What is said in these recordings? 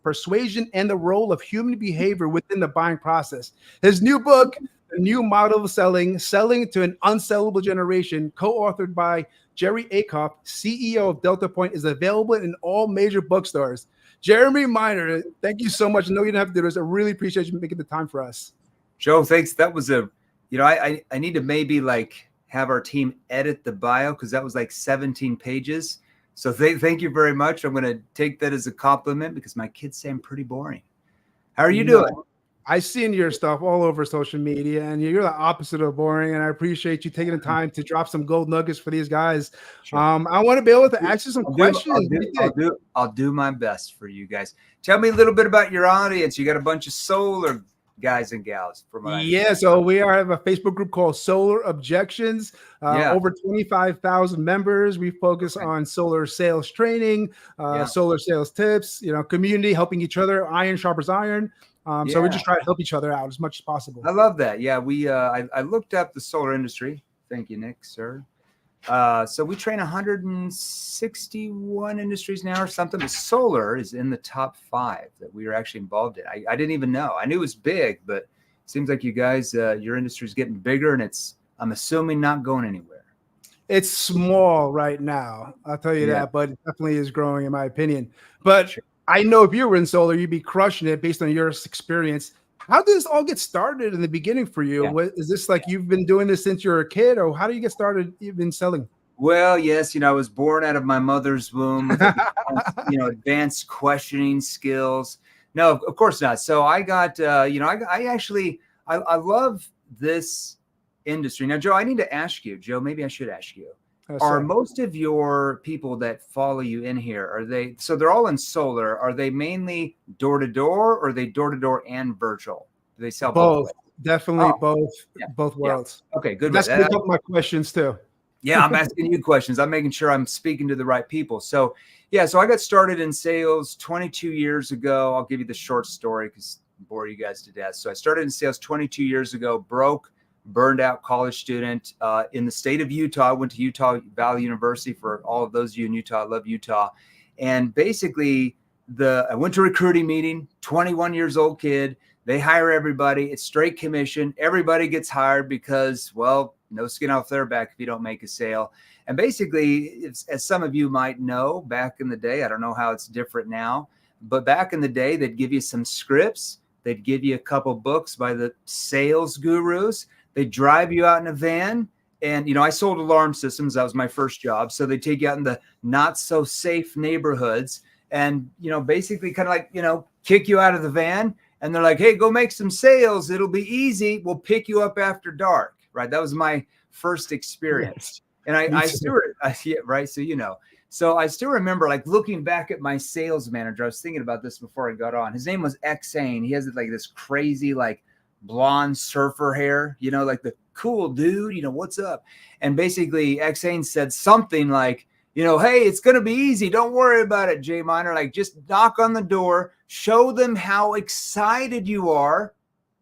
persuasion, and the role of human behavior within the buying process. His new book, The New Model of Selling, Selling to an Unsellable Generation, co-authored by Jerry Akoff, CEO of Delta Point, is available in all major bookstores. Jeremy Miner, thank you so much. I know you didn't have to do this. I really appreciate you making the time for us. Joe, thanks. That was I need to maybe like have our team edit the bio because that was like 17 pages. So thank you very much. I'm going to take that as a compliment because my kids say I'm pretty boring. How are you doing? I've seen your stuff all over social media, and you're the opposite of boring. And I appreciate you taking the time to drop some gold nuggets for these guys. Sure. I want to be able to ask you some questions. I'll do my best for you guys. Tell me a little bit about your audience. You got a bunch of solar guys and gals. So we have a Facebook group called Solar Objections. Over 25,000 members. We focus on solar sales training, solar sales tips. Community, helping each other. Iron sharpens iron. So we just try to help each other out as much as possible. I love that. Yeah, I looked up the solar industry. Thank you, Nick, sir. So we train 161 industries now or something. But solar is in the top 5 that we are actually involved in. I didn't even know. I knew it was big, but it seems like you guys, your industry is getting bigger, and I'm assuming not going anywhere. It's small right now. I'll tell you that, but it definitely is growing in my opinion. But I know if you were in solar, you'd be crushing it based on your experience. How did this all get started in the beginning for you? What, is this like you've been doing this since you were a kid, or how do you get started even selling? Well, yes, I was born out of my mother's womb with advanced questioning skills. No, of course not. So I got, I love this industry. Now, Joe, I need to ask you, maybe I should ask you. Are most of your people that follow you in here, they're all in solar, are they mainly door-to-door, or are they door-to-door and virtual? Do they sell both? Definitely both worlds. Yeah. Okay, good. That's a couple of my questions too. Yeah, I'm asking you questions. I'm making sure I'm speaking to the right people. So I got started in sales 22 years ago. I'll give you the short story because I bore you guys to death. So I started in sales 22 years ago, burned out college student in the state of Utah. I went to Utah Valley University. For all of those of you in Utah, I love Utah. And basically, I went to a recruiting meeting, 21 years old kid. They hire everybody. It's straight commission. Everybody gets hired because, well, no skin off their back if you don't make a sale. And basically, as some of you might know, back in the day, I don't know how it's different now, but back in the day, they'd give you some scripts. They'd give you a couple books by the sales gurus. They drive you out in a van, and, I sold alarm systems. That was my first job. So they take you out in the not so safe neighborhoods and, basically kind of like, kick you out of the van. And they're like, hey, go make some sales. It'll be easy. We'll pick you up after dark. Right. That was my first experience. And I still, right. So, so I still remember like looking back at my sales manager. I was thinking about this before I got on. His name was Xane. He has like this crazy, like, blonde surfer hair, like the cool dude, what's up? And basically Xane said something like, hey, it's going to be easy. Don't worry about it, J Miner. Like, just knock on the door, show them how excited you are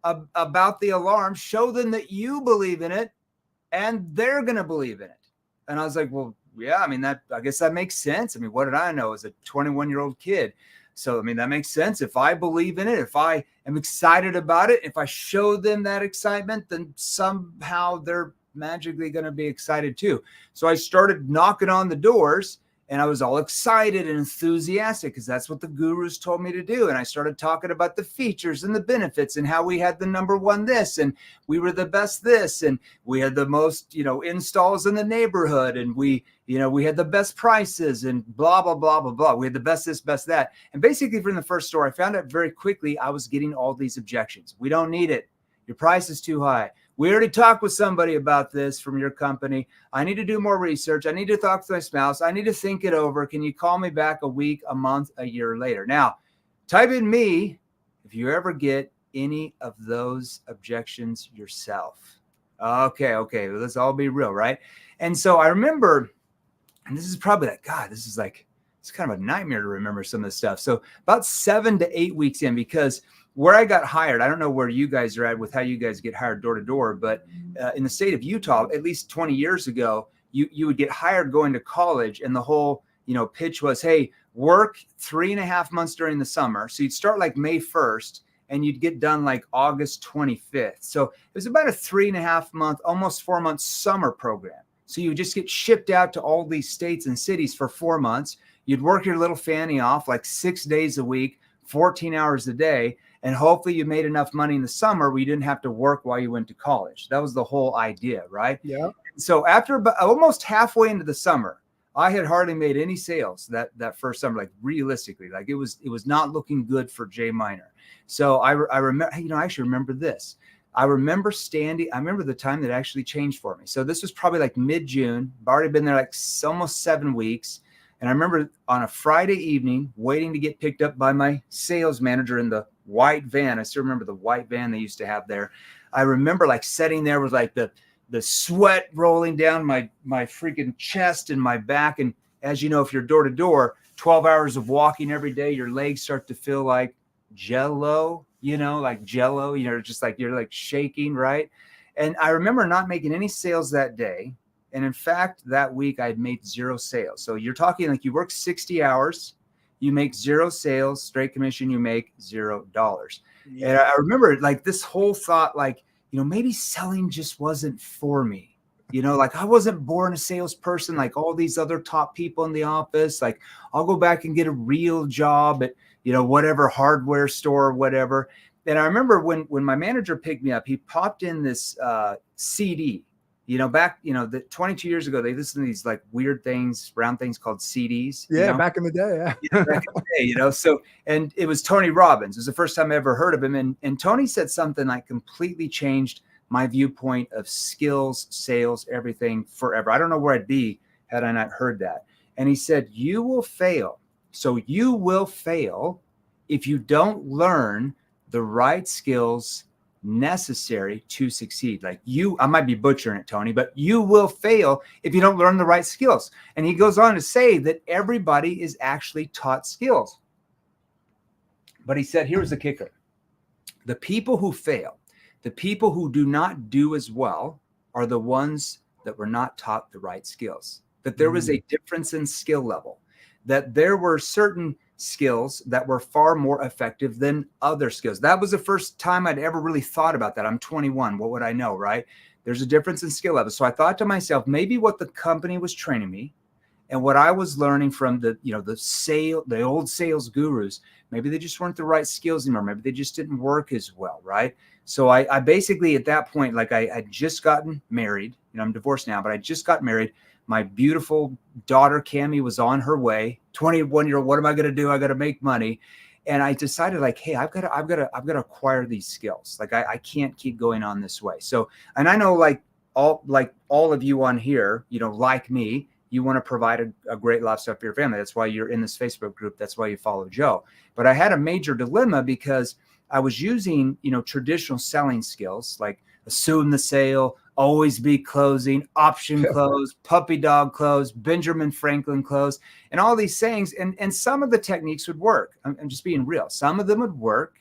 about the alarm, show them that you believe in it, and they're going to believe in it. And I was like, well, yeah, I guess that makes sense. What did I know as a 21-year-old kid? So, that makes sense. If I believe in it, if I am excited about it, if I show them that excitement, then somehow they're magically going to be excited too. So I started knocking on the doors, and I was all excited and enthusiastic because that's what the gurus told me to do. And I started talking about the features and the benefits and how we had the number one this, and we were the best this, and we had the most, installs in the neighborhood, and we had the best prices, and blah, blah, blah, blah, blah. We had the best this, best that. And basically from the first store, I found out very quickly I was getting all these objections. We don't need it. Your price is too high. We already talked with somebody about this from your company. I need to do more research. I need to talk to my spouse. I need to think it over. Can you call me back a week, a month, a year later? Now, type in me if you ever get any of those objections yourself. Okay. Let's all be real, right? And so I remember, and this is probably like, God, this is like, it's kind of a nightmare to remember some of this stuff. So about 7 to 8 weeks in, because where I got hired, I don't know where you guys are at with how you guys get hired door to door, but in the state of Utah, at least 20 years ago, you would get hired going to college, and the whole, pitch was, hey, work 3.5 months during the summer. So you'd start like May 1st and you'd get done like August 25th. So it was about a 3.5 month, almost 4 month summer program. So you would just get shipped out to all these states and cities for 4 months. You'd work your little fanny off like 6 days a week, 14 hours a day. And hopefully you made enough money in the summer where you didn't have to work while you went to college. That was the whole idea, right? Yeah. So after almost halfway into the summer, I had hardly made any sales that first summer, like realistically, like it was not looking good for J Minor. So I remember, I actually remember this. I remember the time that actually changed for me. So this was probably like mid-June. I've already been there like almost 7 weeks. And I remember on a Friday evening waiting to get picked up by my sales manager in the white van. I still remember the white van they used to have there. I remember like sitting there with like the sweat rolling down my freaking chest and my back. And as you know, if you're door to door, 12 hours of walking every day, your legs start to feel like jello, just like you're like shaking, right? And I remember not making any sales that day. And in fact, that week I'd made 0 sales. So you're talking like you work 60 hours, you make 0 sales, straight commission, you make $0. Yeah. And I remember like this whole thought, like, maybe selling just wasn't for me. Like I wasn't born a salesperson like all these other top people in the office. Like I'll go back and get a real job at, whatever hardware store or whatever. And I remember when my manager picked me up, he popped in this CD. Back, the 22 years ago, they listened to these like weird things, round things called CDs. Yeah, back in the day. Yeah, back in the day, So, and it was Tony Robbins. It was the first time I ever heard of him. And Tony said something like completely changed my viewpoint of skills, sales, everything forever. I don't know where I'd be had I not heard that. And he said, you will fail. So you will fail if you don't learn the right skills necessary to succeed. Like I might be butchering it, Tony, but you will fail if you don't learn the right skills. And he goes on to say that everybody is actually taught skills. But he said, here's the kicker. The people who fail, the people who do not do as well are the ones that were not taught the right skills, that there was a difference in skill level, that there were certain skills that were far more effective than other skills. That was the first time I'd ever really thought about that. I'm 21. What would I know, right? There's a difference in skill level. So I thought to myself, maybe what the company was training me and what I was learning from the old sales gurus, maybe they just weren't the right skills anymore. Maybe they just didn't work as well, right? So I basically at that point, like I had just gotten married. I'm divorced now, but I just got married. My beautiful daughter, Cammie, was on her way, 21-year-old. What am I going to do? I got to make money. And I decided like, hey, I've got to acquire these skills. Like I can't keep going on this way. So, and I know like all of you on here, like me, you want to provide a great lifestyle for your family. That's why you're in this Facebook group. That's why you follow Joe. But I had a major dilemma because I was using, traditional selling skills, like assume the sale, always be closing, option close, puppy dog close, Benjamin Franklin close, and all these sayings. And some of the techniques would work. I'm just being real. Some of them would work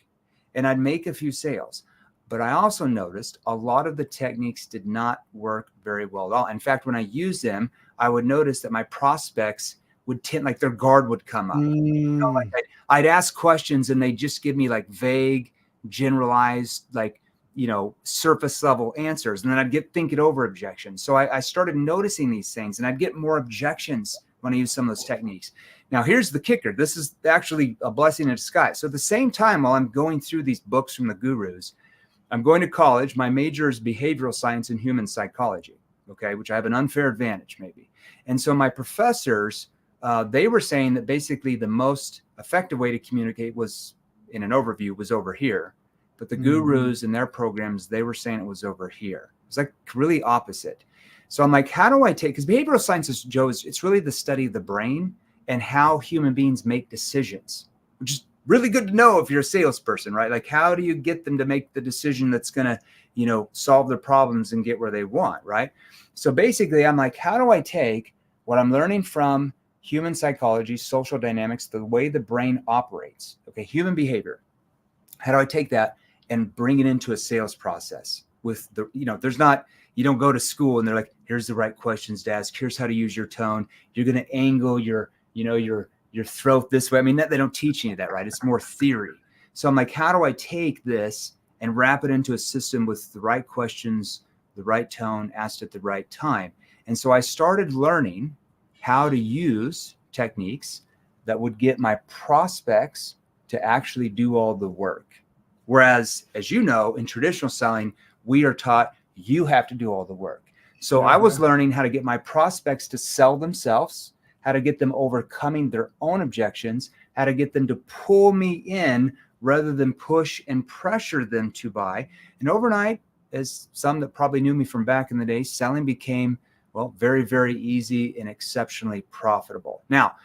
and I'd make a few sales. But I also noticed a lot of the techniques did not work very well at all. In fact, when I used them, I would notice that my prospects would tend, like their guard would come up. Like I'd ask questions and they'd just give me like vague, generalized, like, surface level answers. And then I'd get thinking over objections. So I started noticing these things and I'd get more objections when I use some of those techniques. Now, here's the kicker. This is actually a blessing in disguise. So at the same time, while I'm going through these books from the gurus, I'm going to college. My major is behavioral science and human psychology, okay, which I have an unfair advantage maybe. And so my professors, they were saying that basically the most effective way to communicate was, in an overview, was over here. But the gurus and their programs, they were saying it was over here. It's like really opposite. So I'm like, how do I take, because behavioral science, Joe, it's really the study of the brain and how human beings make decisions, which is really good to know if you're a salesperson, right? Like, how do you get them to make the decision that's going to, solve their problems and get where they want, right? So basically, I'm like, how do I take what I'm learning from human psychology, social dynamics, the way the brain operates, okay, human behavior, how do I take that and bring it into a sales process with the, there's not, you don't go to school and they're like, here's the right questions to ask. Here's how to use your tone. You're going to angle your your throat this way. I mean, they don't teach you that, right? It's more theory. So I'm like, how do I take this and wrap it into a system with the right questions, the right tone, asked at the right time? And so I started learning how to use techniques that would get my prospects to actually do all the work. Whereas, as you know, in traditional selling, we are taught you have to do all the work. So I was learning how to get my prospects to sell themselves, how to get them overcoming their own objections, how to get them to pull me in rather than push and pressure them to buy. And overnight, as some that probably knew me from back in the day, selling became, well, very, very easy and exceptionally profitable. Now,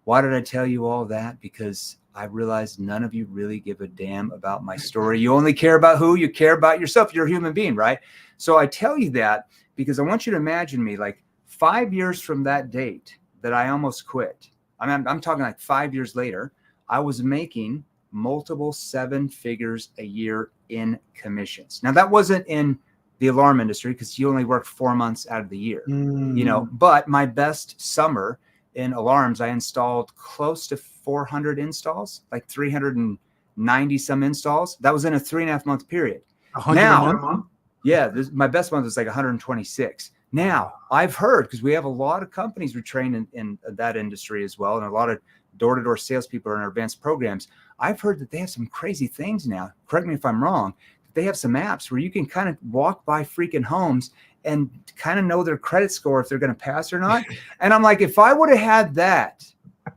why did I tell you all that? Because I realized none of you really give a damn about my story. You only care about who? You care about yourself. You're a human being, right? So I tell you that because I want you to imagine me like 5 years from that date that I almost quit. I'm talking like 5 years later, I was making multiple 7 figures a year in commissions. Now, that wasn't in the alarm industry because you only work 4 months out of the year, you know, but my best summer in alarms, I installed close to 400 installs, like 390 some installs. That was in a 3.5 month period. 100 now, a month? Yeah, my best month was like 126. Now, I've heard, because we have a lot of companies we train in that industry as well, and a lot of door-to-door salespeople are in our advanced programs. I've heard that they have some crazy things now. Correct me if I'm wrong. They have some apps where you can kind of walk by freaking homes and kind of know their credit score if they're going to pass or not. And I'm like, if I would have had that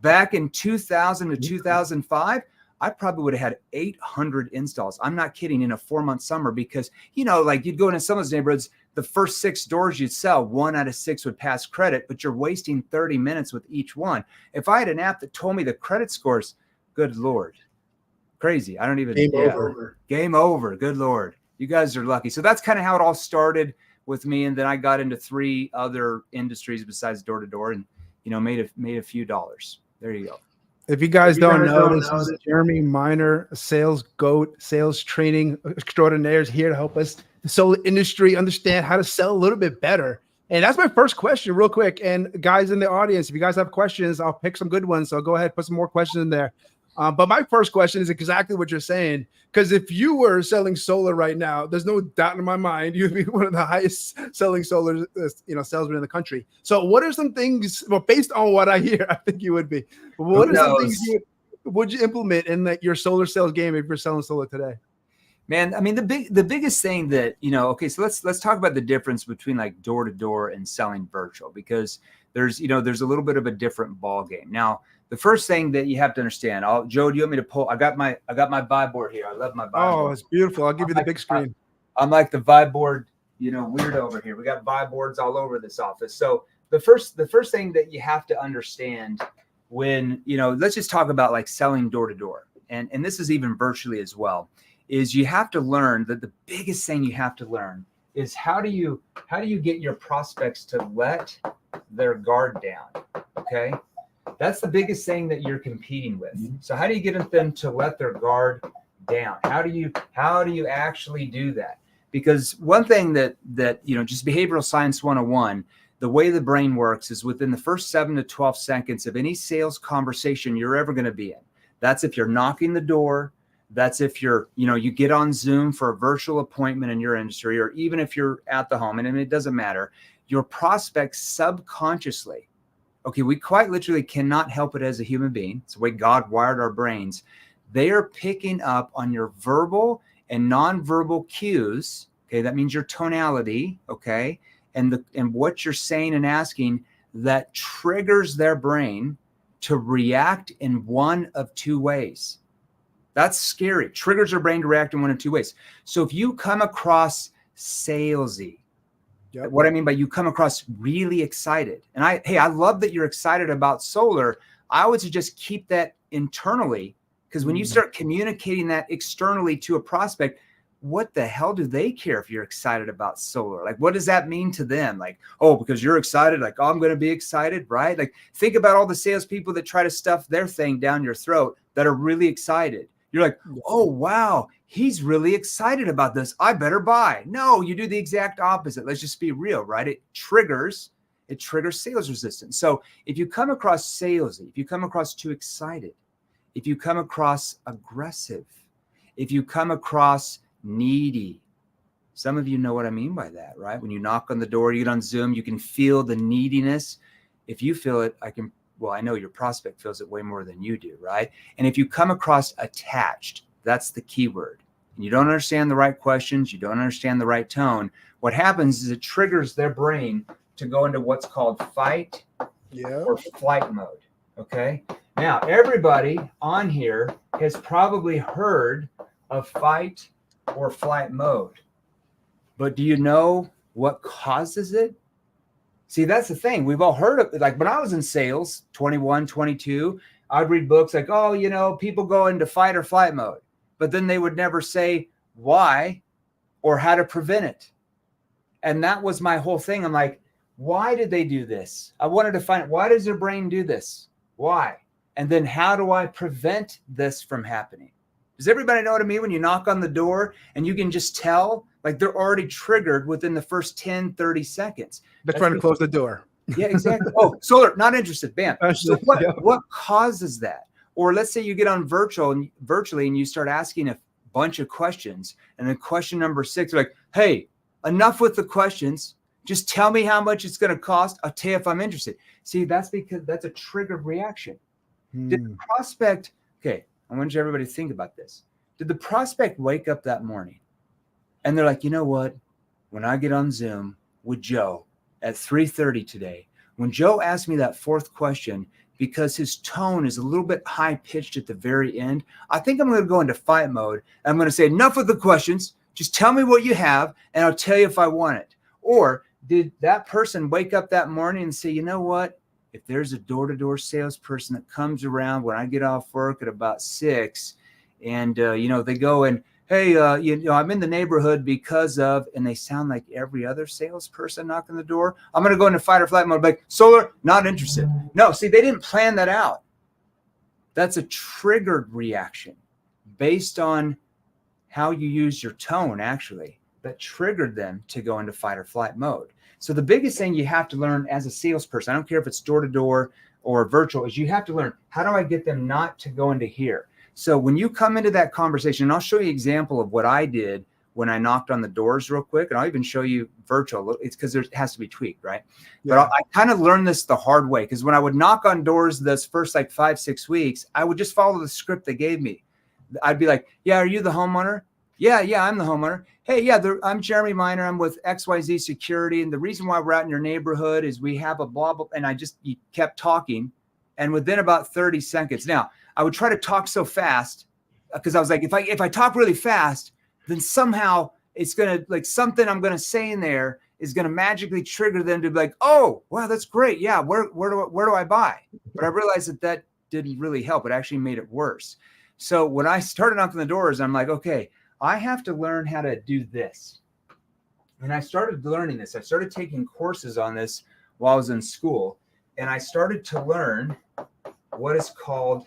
back in 2000 to 2005, I probably would have had 800 installs. I'm not kidding, in a 4-month summer, because, you know, like you'd go into some of those neighborhoods, the first 6 doors you'd sell, 1 out of 6 would pass credit, but you're wasting 30 minutes with each one. If I had an app that told me the credit scores, good Lord, crazy. I don't even. Game over. Game over. Good Lord. You guys are lucky. So that's kind of how it all started with me. And then I got into 3 other industries besides door to door, and, you know, made a few dollars. There you go. If you guys don't know, this is Jeremy Miner, sales goat, sales training extraordinaire, is here to help us, the solar industry, understand how to sell a little bit better. And that's my first question, real quick. And guys in the audience, if you guys have questions, I'll pick some good ones. So go ahead, put some more questions in there. But my first question is exactly what you're saying, because if you were selling solar right now, there's no doubt in my mind you'd be one of the highest selling solar, salesmen in the country. So, what are some things? Well, based on what I hear, I think you would be. But what are some things would you implement in your solar sales game if you're selling solar today? Man, I mean, the biggest thing that, you know, okay, so let's talk about the difference between like door to door and selling virtual, because there's a little bit of a different ball game. Now, the first thing that you have to understand, Joe, do you want me to pull? I got my vibe board here. I love my vibe board. Oh, it's beautiful. I'll give you the big screen. I'm like the vibe board, weirdo over here. We got vibe boards all over this office. So the first thing that you have to understand when, let's just talk about like selling door to door. And this is even virtually as well, is you have to learn that the biggest thing you have to learn is how do you get your prospects to let their guard down? Okay. That's the biggest thing that you're competing with. So how do you get them to let their guard down? How do you actually do that? Because one thing that just behavioral science 101, the way the brain works is within the first 7 to 12 seconds of any sales conversation you're ever going to be in. That's if you're knocking the door. That's if you get on Zoom for a virtual appointment in your industry, or even if you're at the home, and it doesn't matter, your prospects subconsciously, okay, we quite literally cannot help it as a human being. It's the way God wired our brains. They are picking up on your verbal and nonverbal cues. Okay, that means your tonality. Okay, and what you're saying and asking that triggers their brain to react in one of 2 ways. That's scary. Triggers their brain to react in one of 2 ways. So if you come across salesy, what I mean by you come across really excited, and I love that you're excited about solar. I would suggest keep that internally, because when you start communicating that externally to a prospect, what the hell do they care if you're excited about solar? Like, what does that mean to them? Like, oh, because you're excited, like, oh, I'm going to be excited, right? Like, think about all the salespeople that try to stuff their thing down your throat that are really excited. You're like, oh, wow, he's really excited about this. I better buy. No, you do the exact opposite. Let's just be real, right? It triggers It triggers sales resistance. So if you come across salesy, if you come across too excited, if you come across aggressive, if you come across needy, some of you know what I mean by that, right? When you knock on the door, you get on Zoom, you can feel the neediness. If you feel it, I know your prospect feels it way more than you do, right? And if you come across attached, that's the key word, and you don't understand the right questions, you don't understand the right tone, what happens is it triggers their brain to go into what's called fight or flight mode, okay? Now, everybody on here has probably heard of fight or flight mode, but do you know what causes it? See, that's the thing. We've all heard of it. Like when I was in sales, 21, 22, I'd read books like, people go into fight or flight mode, but then they would never say why or how to prevent it. And that was my whole thing. I'm like, why did they do this? I wanted to find, why does their brain do this? Why? And then how do I prevent this from happening? Does everybody know what I mean? When you knock on the door and you can just tell, like they're already triggered within the first 10, 30 seconds. They're trying to close the door. Yeah, exactly. Oh, solar, not interested. Bam. So what causes that? Or let's say you get on virtually and you start asking a bunch of questions. And then question number 6, like, hey, enough with the questions. Just tell me how much it's going to cost. I'll tell you if I'm interested. See, that's because that's a triggered reaction. Did the prospect, okay, I want everybody to think about this. Did the prospect wake up that morning and they're like, you know what? When I get on Zoom with Joe at 3:30 today, when Joe asked me that 4th question, because his tone is a little bit high pitched at the very end, I think I'm going to go into fight mode. I'm going to say enough with the questions. Just tell me what you have and I'll tell you if I want it. Or did that person wake up that morning and say, you know what? If there's a door-to-door salesperson that comes around when I get off work at about 6 and, they go and, hey, I'm in the neighborhood because of, and they sound like every other salesperson knocking the door, I'm going to go into fight or flight mode. Like, solar, not interested. No, see, they didn't plan that out. That's a triggered reaction based on how you use your tone, actually, that triggered them to go into fight or flight mode. So the biggest thing you have to learn as a salesperson, I don't care if it's door-to-door or virtual, is you have to learn, how do I get them not to go into here? So when you come into that conversation, and I'll show you an example of what I did when I knocked on the doors real quick, and I'll even show you virtual. It's because it has to be tweaked, right? Yeah. But I kind of learned this the hard way, because when I would knock on doors this first 5-6 weeks, I would just follow the script they gave me. I'd be like, yeah, are you the homeowner? Yeah, I'm the homeowner. Hey, yeah, I'm Jeremy Miner. I'm with XYZ Security. And the reason why we're out in your neighborhood is we have a blah, blah. And you kept talking. And within about 30 seconds, now I would try to talk so fast because I was like, if I talk really fast, then somehow it's going to, like, something I'm going to say in there is going to magically trigger them to be like, oh, wow, that's great. Yeah, where do I buy? But I realized that didn't really help. It actually made it worse. So when I started knocking the doors, I'm like, okay, I have to learn how to do this. And I started learning this. I started taking courses on this while I was in school. And I started to learn what is called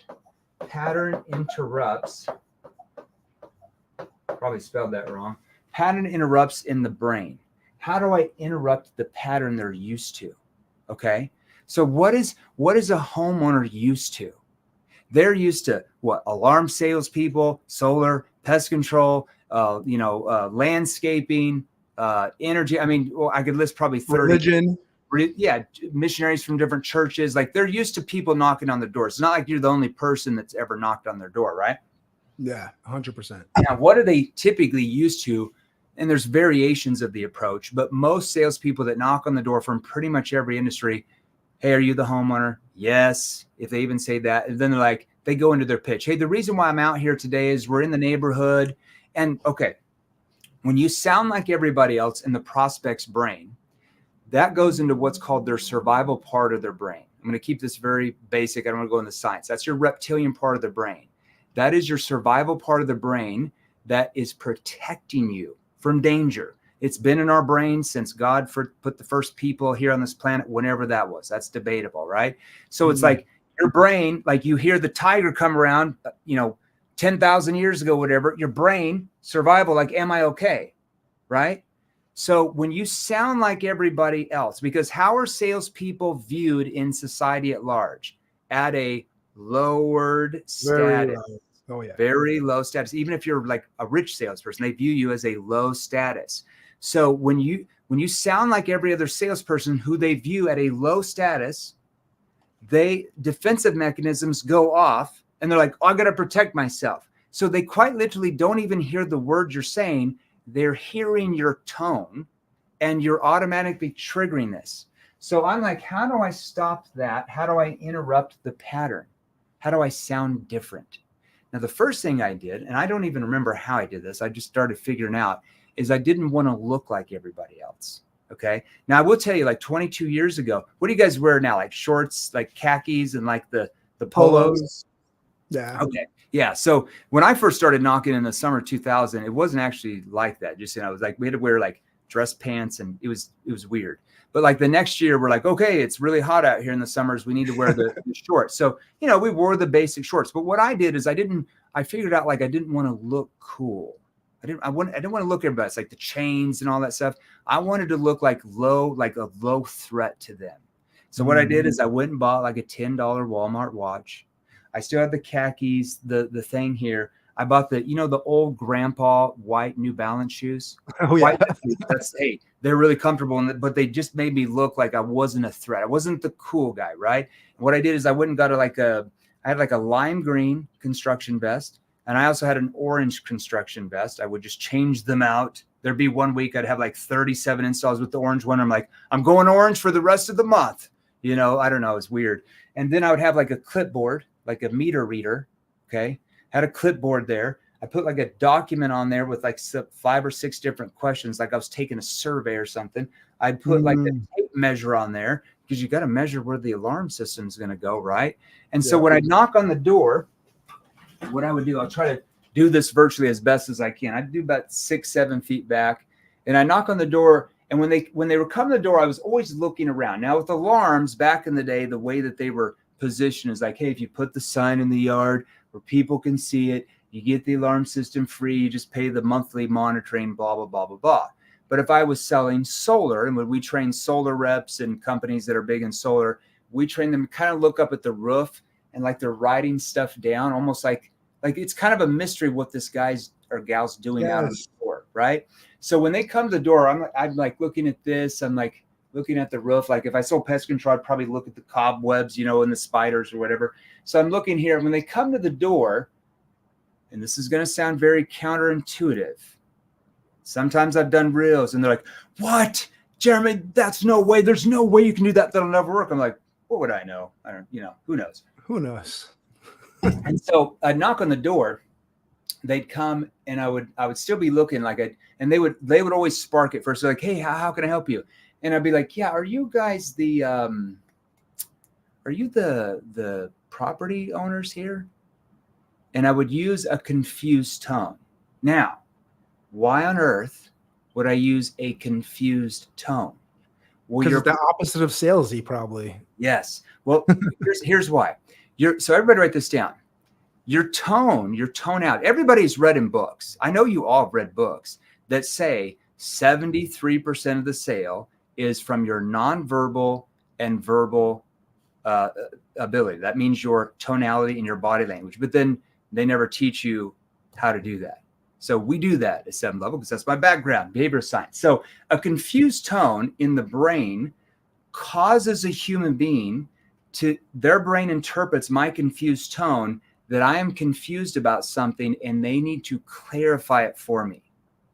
pattern interrupts. Probably spelled that wrong. Pattern interrupts in the brain. How do I interrupt the pattern they're used to? Okay. So what is a homeowner used to? They're used to what? Alarm salespeople, solar, pest control, landscaping, energy. I mean, I could list probably 30. Religion. Yeah, missionaries from different churches. Like, they're used to people knocking on their doors. It's not like you're the only person that's ever knocked on their door, right? Yeah, 100%. Now, what are they typically used to? And there's variations of the approach, but most salespeople that knock on the door from pretty much every industry, hey, are you the homeowner? Yes. If they even say that, and then they're like, they go into their pitch. Hey, the reason why I'm out here today is we're in the neighborhood. And okay, when you sound like everybody else in the prospect's brain, that goes into what's called their survival part of their brain. I'm going to keep this very basic. I don't want to go into science. That's your reptilian part of the brain. That is your survival part of the brain that is protecting you from danger. It's been in our brain since God put the first people here on this planet, whenever that was. That's debatable, right? So it's like your brain, like you hear the tiger come around, 10,000 years ago, whatever, your brain, survival, like, am I okay? Right? So when you sound like everybody else, because how are salespeople viewed in society at large? At a lowered Very status. low. Oh yeah. Very low status. Even if you're like a rich salesperson, they view you as a low status. So when you sound like every other salesperson who they view at a low status, defensive mechanisms go off and they're like, oh, I got to protect myself. So they quite literally don't even hear the words you're saying. They're hearing your tone and you're automatically triggering this. So I'm like, how do I stop that? How do I interrupt the pattern? How do I sound different? Now, the first thing I did, and I don't even remember how I did this, I just started figuring out, is I didn't want to look like everybody else. Okay. Now I will tell you, like 22 years ago, what do you guys wear now? Like shorts, like khakis and like the polos? Yeah. Okay. Yeah. So when I first started knocking in the summer 2000, it wasn't actually like that. Just, it was like, we had to wear like dress pants and it was weird. But like the next year we're like, okay, it's really hot out here in the summers. We need to wear the shorts. So, we wore the basic shorts, but what I did is I figured out like, I didn't want to look cool. I didn't want to look everybody. It's like the chains and all that stuff. I wanted to look like a low threat to them. So what I did is I went and bought like a $10 Walmart watch. I still had the khakis, the thing here. I bought the old grandpa white New Balance shoes. Oh yeah. Hey, they're really comfortable, but they just made me look like I wasn't a threat. I wasn't the cool guy, right? And what I did is I went and got I had like a lime green construction vest. And I also had an orange construction vest. I would just change them out. There'd be one week I'd have like 37 installs with the orange one. I'm like, I'm going orange for the rest of the month. I don't know. It's weird. And then I would have like a clipboard, like a meter reader. Okay. Had a clipboard there. I put like a document on there with like 5 or 6 different questions. Like I was taking a survey or something. I'd put like a tape measure on there because you got to measure where the alarm system is going to go. Right. And so when I knock on the door, what I would do, I'll try to do this virtually as best as I can. I'd do about 6-7 feet back and I knock on the door. And when they were coming to the door, I was always looking around. Now with alarms back in the day, the way that they were positioned is like, hey, if you put the sign in the yard where people can see it, you get the alarm system free. You just pay the monthly monitoring, blah, blah, blah, blah, blah. But if I was selling solar, and when we train solar reps and companies that are big in solar, we train them to kind of look up at the roof and like they're writing stuff down, almost like it's kind of a mystery what this guy's or gal's doing out of the door, right? So when they come to the door, I'm like looking at this. I'm like looking at the roof. Like if I sold pest control, I'd probably look at the cobwebs, and the spiders or whatever. So I'm looking here. When they come to the door, and this is going to sound very counterintuitive. Sometimes I've done reels and they're like, what? Jeremy, that's no way. There's no way you can do that. That'll never work. I'm like, what would I know? I don't, who knows? Who knows? And so I'd knock on the door, they'd come and I would still be looking and they would always spark it first. They're like, hey, how can I help you? And I'd be like, yeah, are you guys the property owners here? And I would use a confused tone. Now, why on earth would I use a confused tone? Well, because it's the opposite of salesy, probably. Yes. Well, here's why. So everybody write this down. Your tone out. Everybody's read in books. I know you all have read books that say 73% of the sale is from your nonverbal and verbal ability. That means your tonality and your body language. But then they never teach you how to do that. So we do that at 7th level because that's my background, behavioral science. So a confused tone in the brain causes a human being their brain interprets my confused tone that I am confused about something and they need to clarify it for me.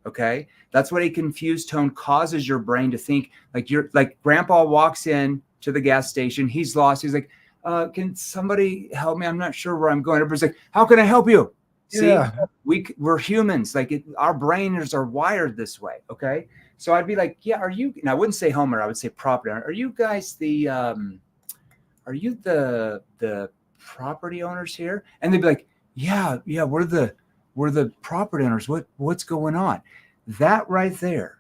Okay. That's what a confused tone causes your brain to think. Like grandpa walks in to the gas station. He's lost. He's like, can somebody help me? I'm not sure where I'm going. Everybody's like, how can I help you? See, we're humans. Our brains are wired this way. Okay. So I'd be like, yeah, and I wouldn't say homeowner, I would say property owner. Are you guys the property owners here? And they'd be like, yeah, we're the property owners. What's going on? That right there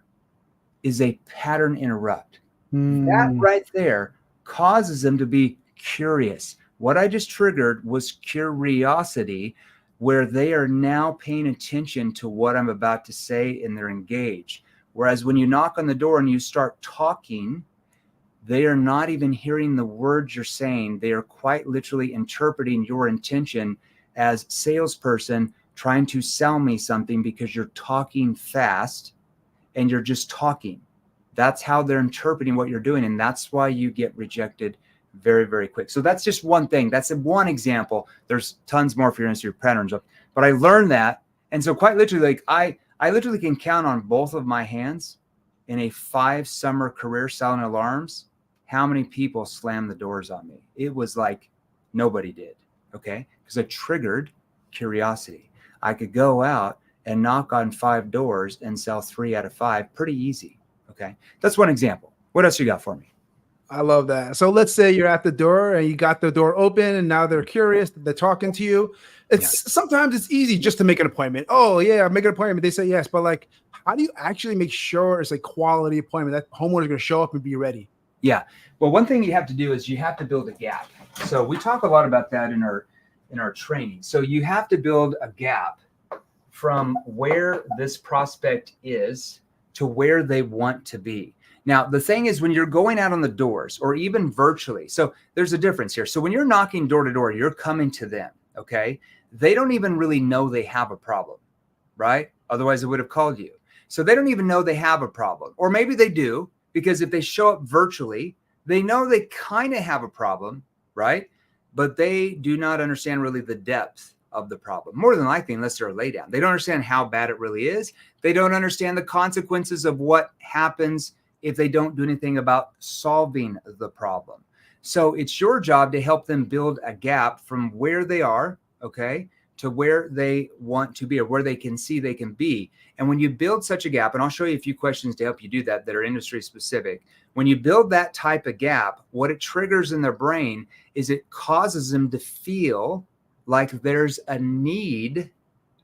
is a pattern interrupt. That right there causes them to be curious. What I just triggered was curiosity, where they are now paying attention to what I'm about to say and they're engaged. Whereas when you knock on the door and you start talking, they are not even hearing the words you're saying. They are quite literally interpreting your intention as salesperson trying to sell me something because you're talking fast and you're just talking. That's how they're interpreting what you're doing. And that's why you get rejected very, very quick. So that's just one thing. That's one example. There's tons more for your patterns. But I learned that. And so quite literally, like I literally can count on both of my hands in a 5-summer career selling alarms, how many people slammed the doors on me. It was like nobody did. Okay. Because I triggered curiosity. I could go out and knock on 5 doors and sell 3 out of 5 pretty easy. Okay. That's one example. What else you got for me? I love that. So let's say you're at the door and you got the door open and now they're curious, they're talking to you. Sometimes it's easy just to make an appointment. Oh yeah, make an appointment. They say yes, but like, how do you actually make sure it's a quality appointment that homeowner's going to show up and be ready? Yeah. Well, one thing you have to do is you have to build a gap. So we talk a lot about that in our training. So you have to build a gap from where this prospect is to where they want to be. Now, the thing is when you're going out on the doors or even virtually, so there's a difference here. So when you're knocking door to door, you're coming to them, okay? They don't even really know they have a problem, right? Otherwise, they would have called you. So they don't even know they have a problem. Or maybe they do, because if they show up virtually, they know they kind of have a problem, right? But they do not understand really the depth of the problem. More than likely, unless they're a lay down. They don't understand how bad it really is. They don't understand the consequences of what happens if they don't do anything about solving the problem. So it's your job to help them build a gap from where they are, okay, to where they want to be or where they can see they can be. And when you build such a gap, and I'll show you a few questions to help you do that are industry specific. When you build that type of gap, what it triggers in their brain is it causes them to feel like there's a need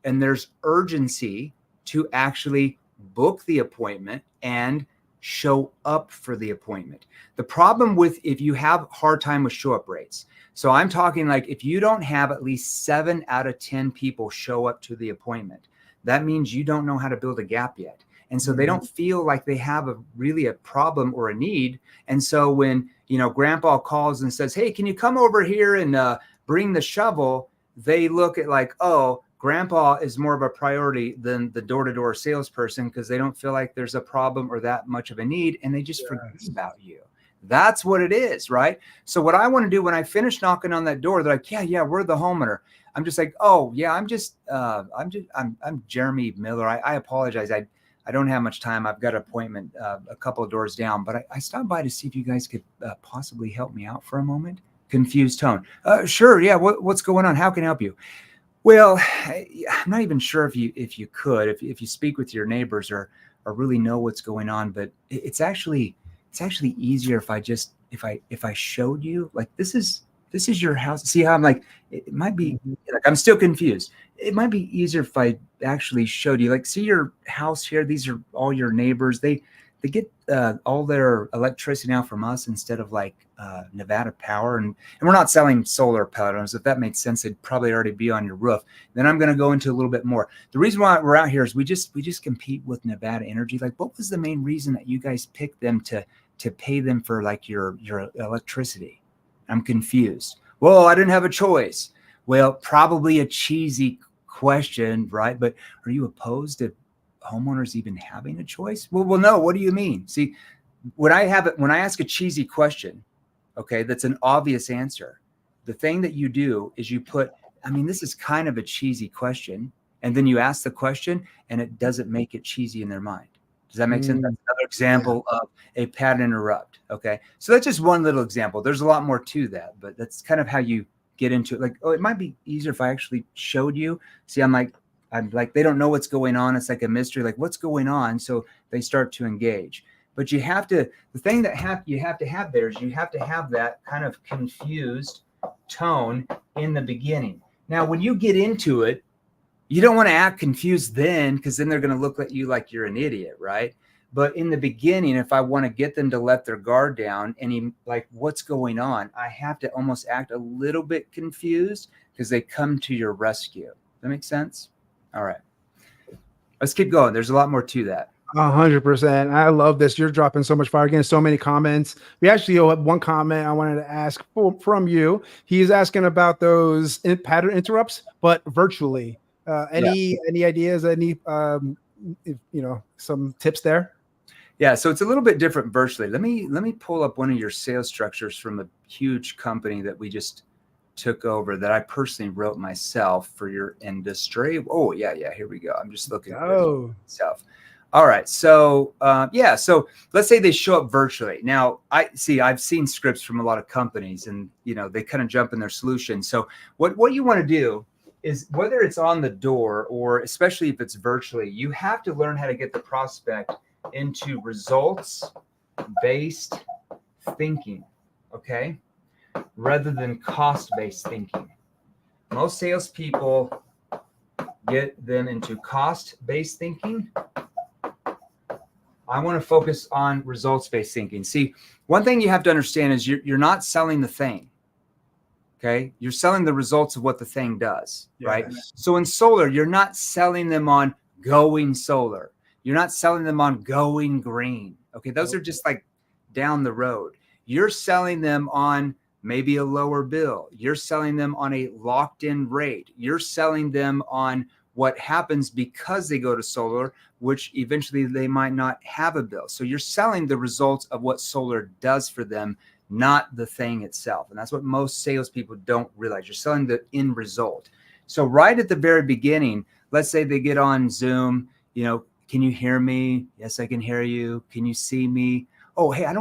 and there's urgency to actually book the appointment and show up for the appointment. The problem with if you have a hard time with show up rates. So I'm talking like if you don't have at least 7 out of 10 people show up to the appointment, that means you don't know how to build a gap yet. And so they don't feel like they have really a problem or a need. And so when, grandpa calls and says, hey, can you come over here and bring the shovel? They look at like, oh, grandpa is more of a priority than the door-to-door salesperson because they don't feel like there's a problem or that much of a need. And they just forget about you. That's what it is, right? So what I want to do when I finish knocking on that door, they're like, yeah, we're the homeowner. I'm just like, oh yeah, I'm Jeremy Miller. I apologize. I don't have much time. I've got an appointment a couple of doors down, but I stopped by to see if you guys could possibly help me out for a moment. Confused tone. Sure. Yeah. What's going on? How can I help you? Well, I'm not even sure if you could, if you speak with your neighbors or really know what's going on, but it's actually easier if I showed you, like, this is your house. See how I'm like, it might be like, I'm still confused. It might be easier if I actually showed you, like, see your house here. These are all your neighbors. They get all their electricity now from us instead of like Nevada Power. And we're not selling solar panels. If that makes sense, they'd probably already be on your roof. Then I'm going to go into a little bit more. The reason why we're out here is we just compete with Nevada Energy. Like, what was the main reason that you guys picked them to pay them for like your electricity? I'm confused. Well, I didn't have a choice. Well, probably a cheesy question, right? But are you opposed to homeowners even having a choice? Well, no. What do you mean? See, when I ask a cheesy question, okay, that's an obvious answer. The thing that you do is you put, this is kind of a cheesy question, and then you ask the question, and it doesn't make it cheesy in their mind. Does that make sense? That's another example of a pattern interrupt. Okay, so that's just one little example. There's a lot more to that, but that's kind of how you get into it. Like, oh, it might be easier if I actually showed you. See, I'm like, they don't know what's going on. It's like a mystery, like, what's going on? So they start to engage. But you have to, the thing that you have to have there is you have to have that kind of confused tone in the beginning. Now, when you get into it, you don't want to act confused then, because then they're going to look at you like you're an idiot, right? But in the beginning, if I want to get them to let their guard down and like, what's going on? I have to almost act a little bit confused because they come to your rescue. Does that make sense? All right. Let's keep going. There's a lot more to that. 100%. I love this. You're dropping so much fire. Again, so many comments. We actually have one comment I wanted to ask from you. He's asking about those pattern interrupts, but virtually. Yeah. Any ideas? Any some tips there? Yeah, so it's a little bit different virtually. Let me pull up one of your sales structures from a huge company that we just took over that I personally wrote myself for your industry. Oh yeah, here we go. I'm just looking at this myself. All right, so yeah, so let's say they show up virtually. Now I've seen scripts from a lot of companies, and they kind of jump in their solution. So what you want to do is, whether it's on the door or especially if it's virtually, you have to learn how to get the prospect into results-based thinking, okay, rather than cost-based thinking. Most salespeople get them into cost-based thinking. I want to focus on results-based thinking. See, one thing you have to understand is you're not selling the thing. Okay, you're selling the results of what the thing does, right? Yes. So in solar, you're not selling them on going solar. You're not selling them on going green. Okay, those are just like down the road. You're selling them on maybe a lower bill. You're selling them on a locked-in rate. You're selling them on what happens because they go to solar, which eventually they might not have a bill. So you're selling the results of what solar does for them, not the thing itself. And that's what most salespeople don't realize. You're selling the end result. So right at the very beginning, let's say they get on Zoom, can you hear me? Yes, I can hear you. Can you see me? Oh, hey, I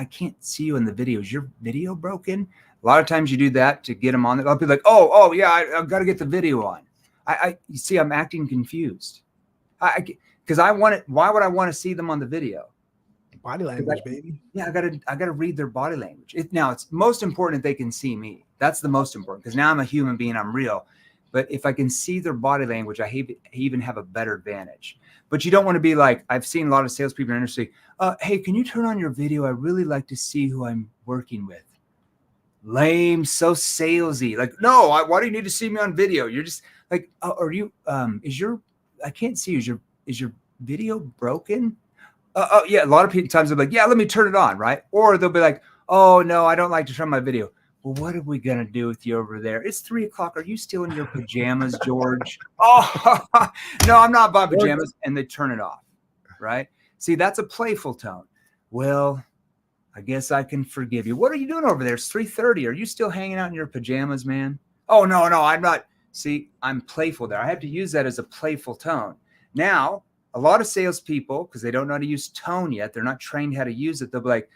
can't see you in the video. Is your video broken? A lot of times you do that to get them on it. I'll be like, oh yeah, I've got to get the video on. You see, I'm acting confused. Because I want it. Why would I want to see them on the video? Body language, baby. Yeah, I gotta read their body language. Now it's most important that they can see me. That's the most important, because now I'm a human being. I'm real. But if I can see their body language, I even have a better advantage. But you don't want to be like, I've seen a lot of salespeople in the industry. Hey, can you turn on your video? I really like to see who I'm working with. Lame, so salesy. Like, no, why do you need to see me on video? You're just like, are you? I can't see you. Is your video broken? Yeah, a lot of times they'll be like, yeah, let me turn it on, right? Or they'll be like, oh no, I don't like to turn my video. Well, what are we gonna do with you over there? It's 3 o'clock. Are you still in your pajamas, George? Oh no, I'm not buying pajamas. And they turn it off, right? See, that's a playful tone. Well, I guess I can forgive you. What are you doing over there? It's 3:30. Are you still hanging out in your pajamas, man? Oh no, I'm not. See, I'm playful there. I have to use that as a playful tone. Now, a lot of salespeople, because they don't know how to use tone yet, they're not trained how to use it. They'll be like,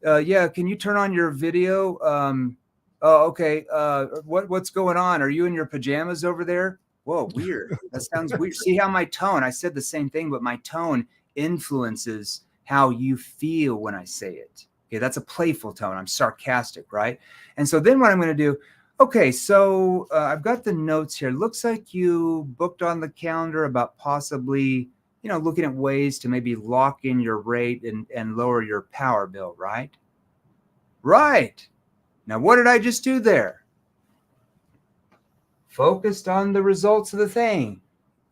yeah, can you turn on your video? Oh, okay. What's going on? Are you in your pajamas over there? Whoa, weird. That sounds weird. See how my tone, I said the same thing, but my tone influences how you feel when I say it. Okay, that's a playful tone. I'm sarcastic, right? And so then what I'm going to do, okay, so I've got the notes here. Looks like you booked on the calendar about possibly, looking at ways to maybe lock in your rate and lower your power bill, right? Right. Now, what did I just do there? Focused on the results of the thing,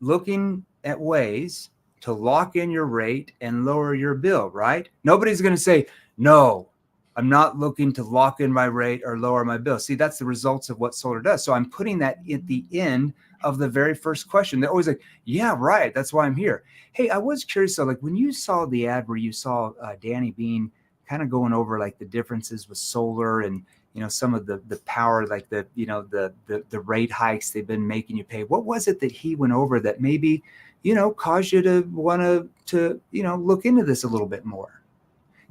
looking at ways to lock in your rate and lower your bill, right? Nobody's going to say, no, I'm not looking to lock in my rate or lower my bill. See, that's the results of what solar does. So I'm putting that at the end of the very first question. They're always like, yeah, right. That's why I'm here. Hey, I was curious. So like when you saw the ad where you saw Danny Bean kind of going over like the differences with solar and, some of the power, like the rate hikes they've been making you pay. What was it that he went over that maybe, caused you to want to look into this a little bit more?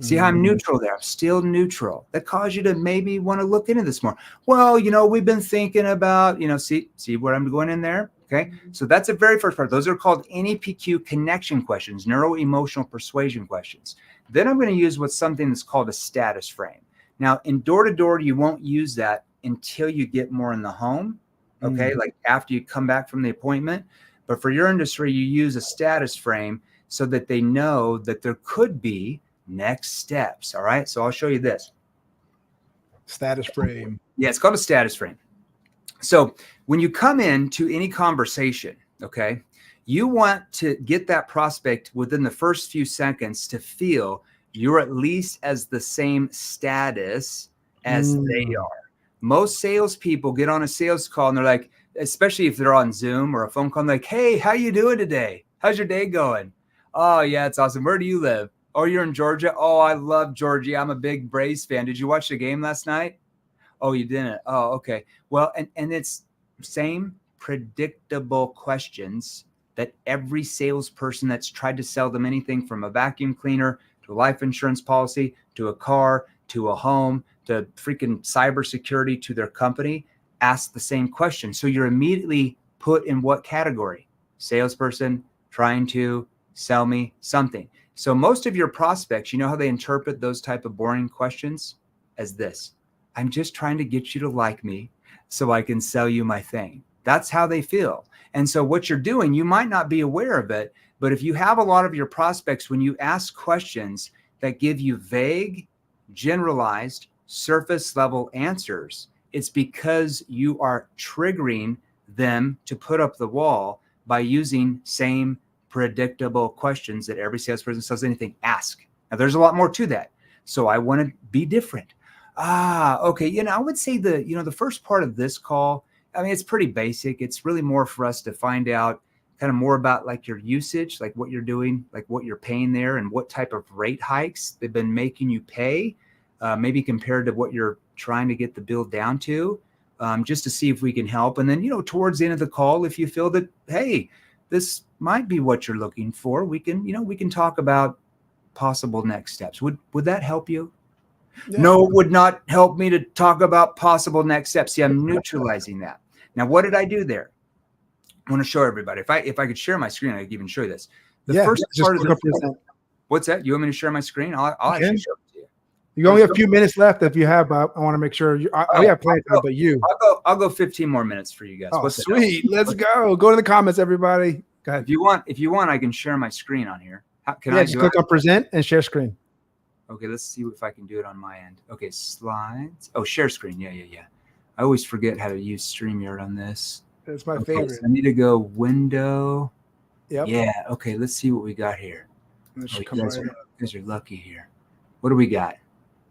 See how I'm neutral there. I'm still neutral. That caused you to maybe want to look into this more. Well, we've been thinking about, see where I'm going in there? Okay. So that's the very first part. Those are called NEPQ connection questions, neuro-emotional persuasion questions. Then I'm going to use something that's called a status frame. Now, in door-to-door, you won't use that until you get more in the home. Okay. Like after you come back from the appointment. But for your industry, you use a status frame so that they know that there could be next steps. All right. So I'll show you this. Status frame. Yeah, it's called a status frame. So when you come into any conversation, okay, You want to get that prospect within the first few seconds to feel you're at least as the same status as they are. Most salespeople get on a sales call and they're like, especially if they're on Zoom or a phone call, like, hey, how you doing today? How's your day going? Oh, yeah, it's awesome. Where do you live? Oh, you're in Georgia? Oh, I love Georgia. I'm a big Braves fan. Did you watch the game last night? Oh, you didn't? Oh, okay. Well, and it's same predictable questions that every salesperson that's tried to sell them anything from a vacuum cleaner to a life insurance policy to a car to a home to freaking cybersecurity to their company ask the same question. So you're immediately put in what category? Salesperson trying to sell me something. So most of your prospects, you know how they interpret those type of boring questions as this: I'm just trying to get you to like me so I can sell you my thing. That's how they feel. And so what you're doing, you might not be aware of it, but if you have a lot of your prospects, when you ask questions that give you vague, generalized, surface level answers, it's because you are triggering them to put up the wall by using same predictable questions that every salesperson says anything ask. Now there's a lot more to that. So I want to be different. Okay. I would say the first part of this call, I mean, it's pretty basic. It's really more for us to find out kind of more about like your usage, like what you're doing, like what you're paying there and what type of rate hikes they've been making you pay, maybe compared to what you're trying to get the bill down to, just to see if we can help. And then, towards the end of the call, if you feel that, hey, this might be what you're looking for, we can talk about possible next steps. Would that help you? Yeah. No, it would not help me to talk about possible next steps. See, I'm neutralizing that. Now, what did I do there? I want to show everybody. If I could share my screen, I could even show you this. The first part of the what's that? You want me to share my screen? I'll actually show it to you. You only have a few minutes left. If you have, I want to make sure we have plenty of time. But you, I'll go 15 more minutes for you guys. Oh, sweet. Let's go. Go to the comments, everybody. Go ahead. If you want, I can share my screen on here. Can I just click on present and share screen? Okay, let's see if I can do it on my end. Okay, slides. Oh, share screen. Yeah. I always forget how to use StreamYard on this. That's my favorite. So I need to go window. Yep. Yeah. Okay, let's see what we got here. You guys are lucky here. What do we got?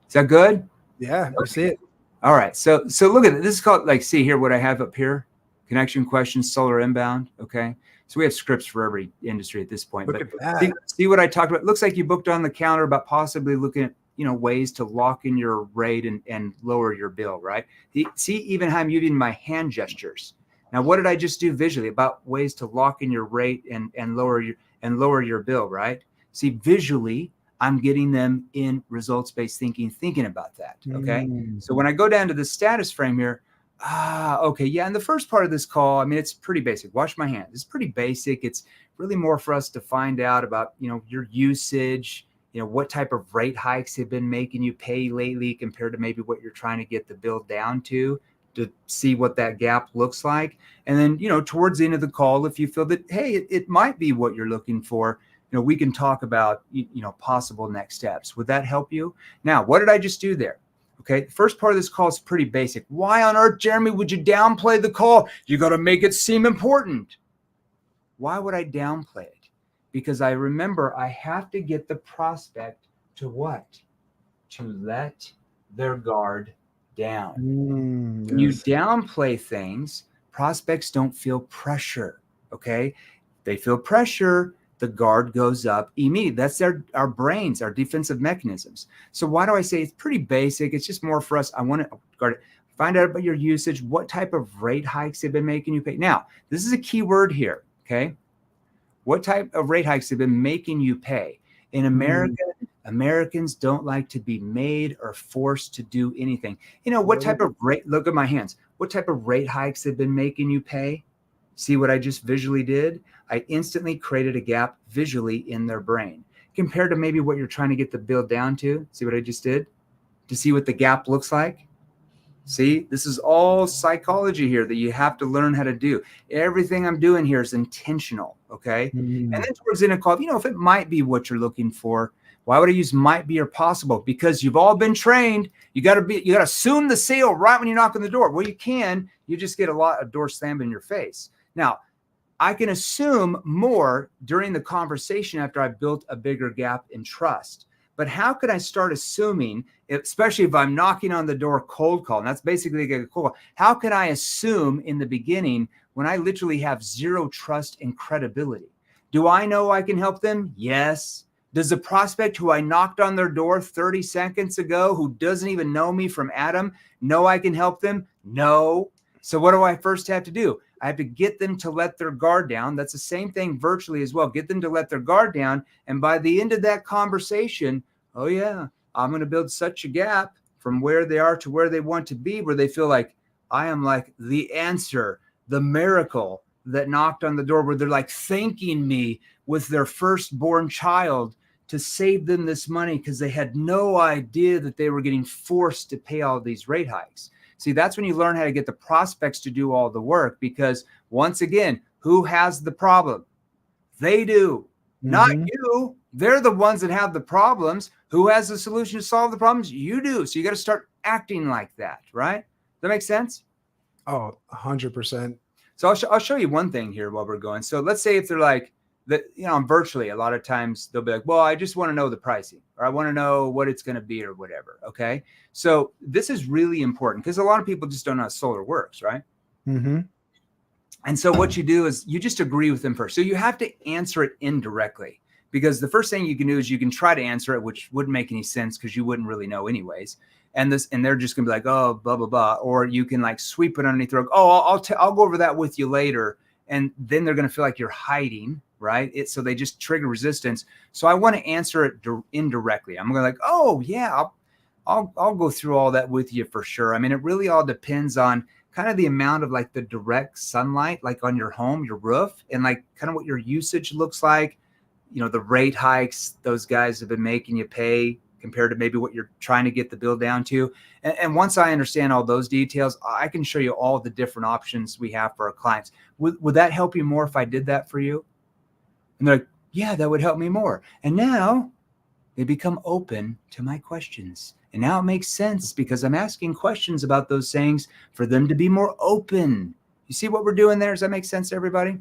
Is that good? Yeah, I see it. All right. So look at it. This is called, see here what I have up here. Connection questions, solar inbound. Okay. So we have scripts for every industry at this point. Look but at that. See what I talked about? It looks like you booked on the calendar about possibly looking at, ways to lock in your rate and lower your bill, right? See even how I'm using my hand gestures. Now, what did I just do visually about ways to lock in your rate and lower your bill, right? See, visually, I'm getting them in results-based thinking about that, okay? So when I go down to the status frame here, okay, yeah, in the first part of this call, I mean, it's pretty basic. Wash my hands. It's pretty basic. It's really more for us to find out about, your usage, what type of rate hikes have been making you pay lately compared to maybe what you're trying to get the bill down to see what that gap looks like. And then, towards the end of the call, if you feel that, hey, it might be what you're looking for, we can talk about, possible next steps. Would that help you? Now, what did I just do there? Okay, the first part of this call is pretty basic. Why on earth, Jeremy, would you downplay the call? You got to make it seem important. Why would I downplay it? Because I remember I have to get the prospect to what? To let their guard down. When you downplay things, prospects don't feel pressure, okay? They feel pressure, the guard goes up immediately. That's our brains, our defensive mechanisms. So why do I say it's pretty basic? It's just more for us. I want to guard it. Find out about your usage, what type of rate hikes have been making you pay. Now, this is a key word here, okay? What type of rate hikes have been making you pay? In America, Americans don't like to be made or forced to do anything. What type of rate, look at my hands. What type of rate hikes have been making you pay? See what I just visually did? I instantly created a gap visually in their brain compared to maybe what you're trying to get the bill down to. See what I just did? To see what the gap looks like? See, this is all psychology here that you have to learn how to do. Everything I'm doing here is intentional, okay? And then towards the end of the call, if it might be what you're looking for, why would I use might be or possible? Because you've all been trained. You got to assume the sale right when you knock on the door. Well, you just get a door slammed in your face. Now, I can assume more during the conversation after I've built a bigger gap in trust. But how could I start assuming, especially if I'm knocking on the door cold call, and that's basically a cold call, how can I assume in the beginning when I literally have zero trust and credibility? Do I know I can help them? Yes. Does the prospect who I knocked on their door 30 seconds ago, who doesn't even know me from Adam, know I can help them? No. So what do I first have to do? I have to get them to let their guard down. That's the same thing virtually as well. Get them to let their guard down. And by the end of that conversation, oh yeah, I'm going to build such a gap from where they are to where they want to be, where they feel like I am like the answer, the miracle that knocked on the door, where they're like thanking me with their firstborn child to save them this money because they had no idea that they were getting forced to pay all these rate hikes. See, that's when you learn how to get the prospects to do all the work, because once again, who has the problem? They do, not you. They're the ones that have the problems. Who has the solution to solve the problems? You do. So you got to start acting like that, right? Does that make sense? Oh, 100%. So I'll show you one thing here while we're going. So let's say if they're like, that, virtually, a lot of times they'll be like, well, I just want to know the pricing, or I want to know what it's going to be or whatever. Okay. So this is really important because a lot of people just don't know how solar works, right? And so what you do is you just agree with them first. So you have to answer it indirectly, because the first thing you can do is you can try to answer it, which wouldn't make any sense because you wouldn't really know anyways. And they're just gonna be like, oh, blah, blah, blah. Or you can like sweep it underneath their, oh, I'll go over that with you later. And then they're going to feel like you're hiding, right? So they just trigger resistance. So I want to answer it indirectly. I'm going to like, oh yeah, I'll go through all that with you for sure. I mean, it really all depends on kind of the amount of like the direct sunlight, like on your home, your roof, and like kind of what your usage looks like. The rate hikes those guys have been making you pay compared to maybe what you're trying to get the bill down to. And once I understand all those details, I can show you all the different options we have for our clients. Would that help you more if I did that for you? And they're like, yeah, that would help me more. And now they become open to my questions. And now it makes sense because I'm asking questions about those things for them to be more open. You see what we're doing there? Does that make sense to everybody?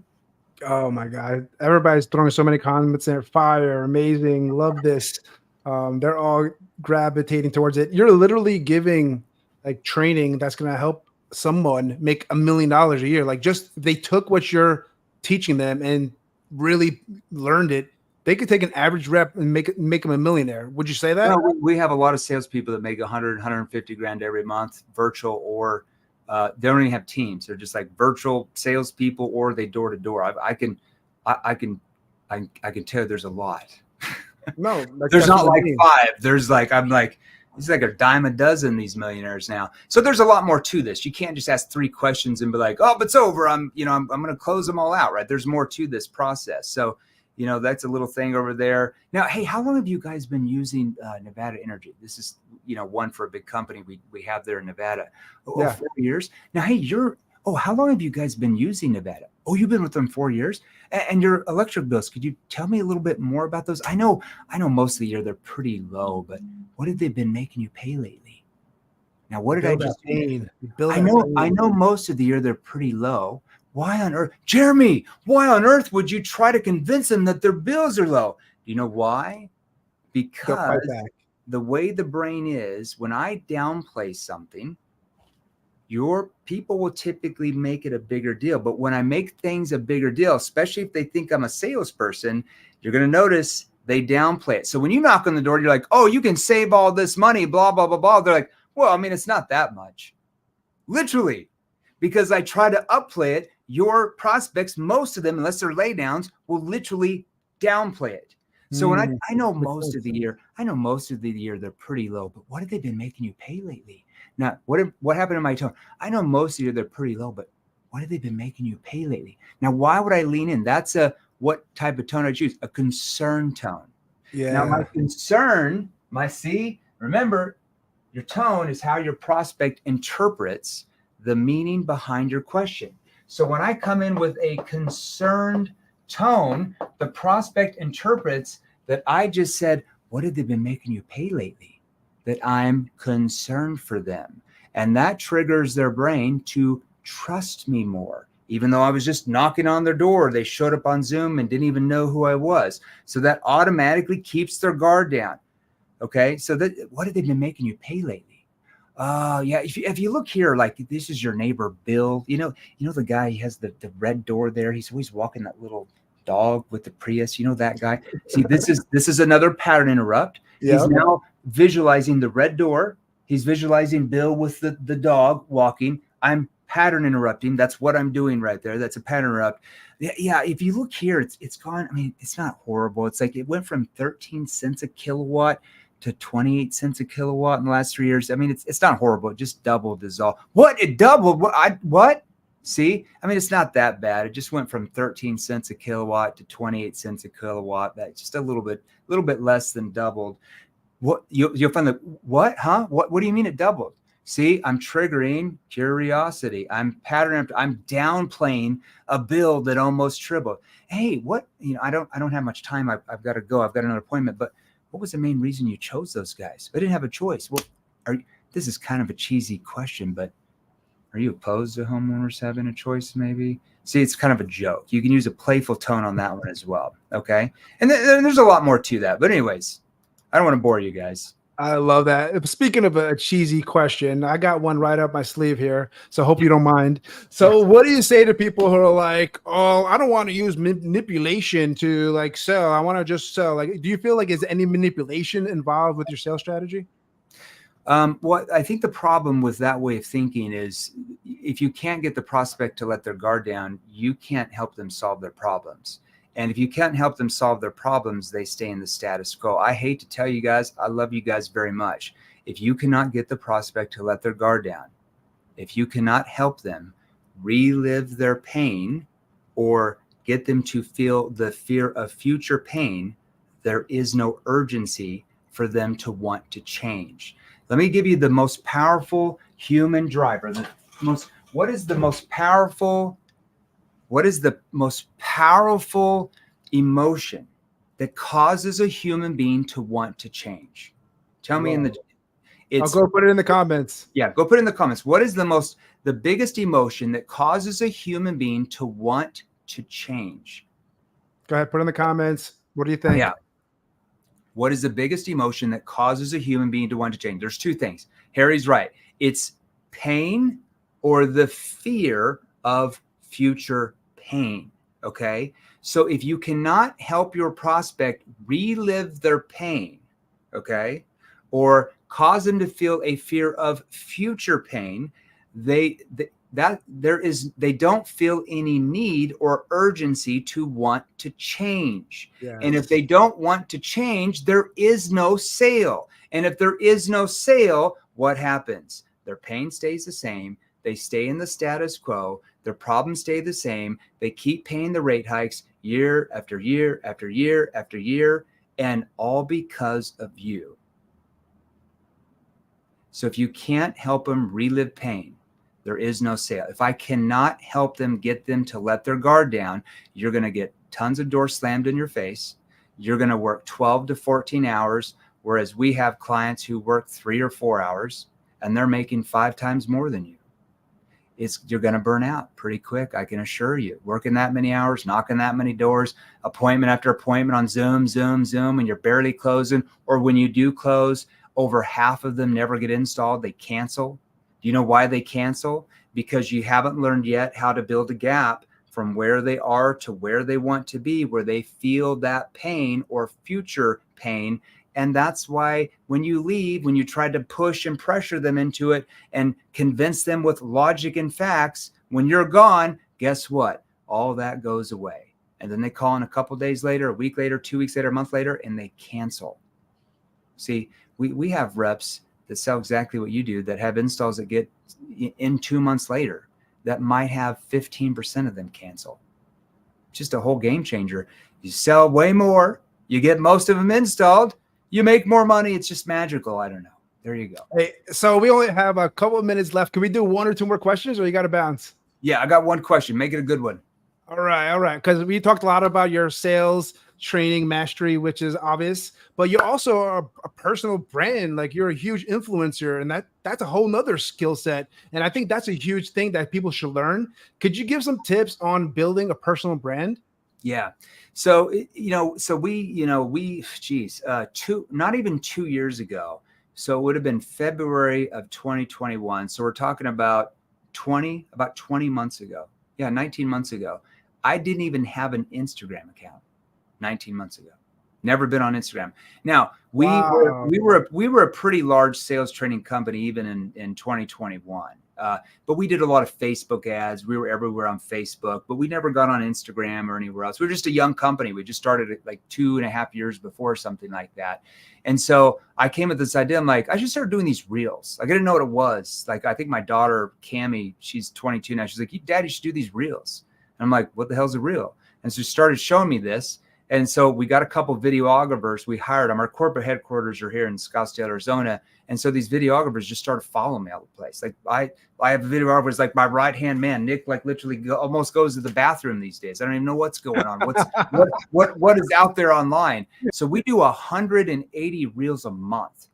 Oh my God. Everybody's throwing so many comments in. Fire, amazing, love this. They're all gravitating towards it. You're literally giving like training that's going to help someone make $1 million a year. Like, just they took what you're teaching them and really learned it, they could take an average rep and make them a millionaire. Would you say that? Well, we have a lot of salespeople that make 100, 150 grand every month, virtual, or they don't even have teams. They're just like virtual salespeople, or they door to door. I can tell you there's a lot. No, there's not like 5. There's like, it's like a dime a dozen, these millionaires now. So there's a lot more to this. You can't just ask 3 questions and be like, oh, it's over. I'm going to close them all out, right? There's more to this process. So, that's a little thing over there. Now, hey, how long have you guys been using Nevada Energy? This is, one for a big company we have there in Nevada. Oh, 4 years. Now, hey, how long have you guys been using Nevada? Oh, you've been with them 4 years. And your electric bills, could you tell me a little bit more about those? I know most of the year they're pretty low, but what have they been making you pay lately? Now, what did I just do? I know most of the year they're pretty low. Why on earth, Jeremy, why on earth would you try to convince them that their bills are low? Do you know why? Because the way the brain is, when I downplay something, your people will typically make it a bigger deal. But when I make things a bigger deal, especially if they think I'm a salesperson, you're going to notice they downplay it. So when you knock on the door, you're like, oh, you can save all this money, blah, blah, blah, blah. They're like, well, I mean, it's not that much. Literally, because I try to upplay it, your prospects, most of them, unless they're laydowns, will literally downplay it. So when I know most of the year they're pretty low, but what have they been making you pay lately? Now, what happened to my tone? I know most of the year they're pretty low, but what have they been making you pay lately? Now, why would I lean in? That's what type of tone I choose? A concern tone. Yeah. Now, my concern, remember, your tone is how your prospect interprets the meaning behind your question. So when I come in with a concerned tone, the prospect interprets that I just said, what have they been making you pay lately? That I'm concerned for them. And that triggers their brain to trust me more. Even though I was just knocking on their door, they showed up on Zoom and didn't even know who I was. So that automatically keeps their guard down. Okay. So what have they been making you pay lately? Yeah. If you look here, like this is your neighbor, Bill, you know, the guy, he has the red door there. He's always walking that little dog with the Prius, you know, that guy. See, this is another pattern interrupt. Yeah. He's now visualizing the red door. He's visualizing Bill with the dog walking. I'm pattern interrupting. That's what I'm doing right there. That's a pattern interrupt. Yeah. If you look here, it's gone. I mean, it's not horrible. It's like it went from 13 cents a kilowatt to 28 cents a kilowatt in the last 3 years. I mean, it's not horrible. It just doubled is all. What? It doubled? What? See? I mean, it's not that bad. It just went from 13 cents a kilowatt to 28 cents a kilowatt. That's just a little bit less than doubled. What you'll find that what? Huh? What do you mean it doubled? See, I'm triggering curiosity. I'm downplaying a bill that almost tripled. Hey, what? You know, I don't have much time. I've got to go. I've got another appointment. But what was the main reason you chose those guys? I didn't have a choice. Well, this is kind of a cheesy question, but are you opposed to homeowners having a choice? Maybe. See, it's kind of a joke. You can use a playful tone on that one as well. Okay, and there's a lot more to that. But anyways, I don't want to bore you guys. I love that. Speaking of a cheesy question, I got one right up my sleeve here, so I hope you don't mind. So what do you say to people who are like, oh, I don't want to use manipulation to like sell. I want to just sell. Like, do you feel like is any manipulation involved with your sales strategy? What I think the problem with that way of thinking is if you can't get the prospect to let their guard down, you can't help them solve their problems. And if you can't help them solve their problems, they stay in the status quo. I hate to tell you guys, I love you guys very much. If you cannot get the prospect to let their guard down, if you cannot help them relive their pain or get them to feel the fear of future pain, there is no urgency for them to want to change. Let me give you the most powerful human driver. What is the most powerful emotion that causes a human being to want to change? Tell me I'll go put it in the comments. Yeah, go put it in the comments. What is the biggest emotion that causes a human being to want to change? Go ahead, put it in the comments. What do you think? Yeah. What is the biggest emotion that causes a human being to want to change? There's two things. Harry's right. It's pain or the fear of future pain. Okay. So if you cannot help your prospect relive their pain, okay, or cause them to feel a fear of future pain, they don't feel any need or urgency to want to change. Yes. And if they don't want to change, there is no sale. And if there is no sale, what happens? Their pain stays the same. They stay in the status quo. Their problems stay the same. They keep paying the rate hikes year after year after year after year, and all because of you. So if you can't help them relive pain, there is no sale. If I cannot help them, get them to let their guard down, you're going to get tons of doors slammed in your face. You're going to work 12 to 14 hours, whereas we have clients who work 3 or 4 hours, and they're making 5 times more than you. You're going to burn out pretty quick, I can assure you. Working that many hours, knocking that many doors, appointment after appointment on Zoom, and you're barely closing. Or when you do close, over half of them never get installed. They cancel. Do you know why they cancel? Because you haven't learned yet how to build a gap from where they are to where they want to be, where they feel that pain or future pain. And that's why when you leave, when you try to push and pressure them into it and convince them with logic and facts, when you're gone, guess what? All that goes away. And then they call in a couple days later, a week later, 2 weeks later, a month later, and they cancel. See, we have reps that sell exactly what you do, that have installs that get in 2 months later, that might have 15% of them cancel. Just a whole game changer. You sell way more, you get most of them installed, you make more money. It's just magical. I don't know. There you go. Hey, so we only have a couple of minutes left. Can we do 1 or 2 more questions, or you got to bounce? Yeah, I got one question. Make it a good one. All right. Because we talked a lot about your sales training mastery, which is obvious, but you're also a personal brand. Like you're a huge influencer, and that's a whole nother skill set. And I think that's a huge thing that people should learn. Could you give some tips on building a personal brand? Yeah. So, geez, not even 2 years ago. So it would have been February of 2021. So we're talking about 20 months ago. Yeah. 19 months ago. I didn't even have an Instagram account 19 months ago. Never been on Instagram. Now Wow. we were a pretty large sales training company even in 2021. But we did a lot of Facebook ads. We were everywhere on Facebook, but we never got on Instagram or anywhere else. We were just a young company. We just started it like 2.5 years before, something like that. And so I came with this idea. I'm like, I should start doing these reels. Like I didn't know what it was. Like I think my daughter, Cammie, she's 22 now. She's like, Dad, you should do these reels. And I'm like, what the hell's a reel? And so she started showing me this. And so we got a couple videographers. We hired them. Our corporate headquarters are here in Scottsdale, Arizona. And so these videographers just started following me all the place. Like I have a videographer who's like my right-hand man. Nick like literally almost goes to the bathroom these days. I don't even know what's going on. What is out there online. So we do 180 reels a month.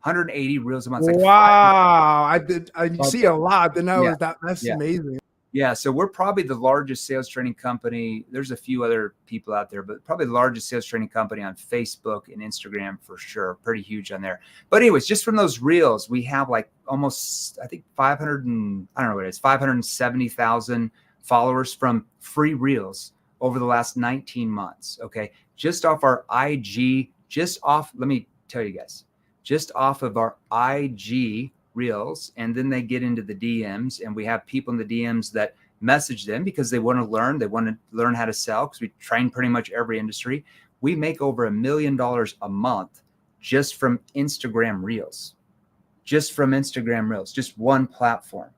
180 reels a month. Like wow. I see a lot. Then that's yeah. amazing. Yeah, so we're probably the largest sales training company. There's a few other people out there, but probably the largest sales training company on Facebook and Instagram for sure. Pretty huge on there. But anyways, just from those reels, we have like almost, I think 570,000 followers from free reels over the last 19 months. Okay. Just off our IG, let me tell you guys, just off of our IG reels, and then they get into the DMs, and we have people in the DMs that message them because they want to learn how to sell, because we train pretty much every industry. We make over $1 million a month just from Instagram reels, just one platform.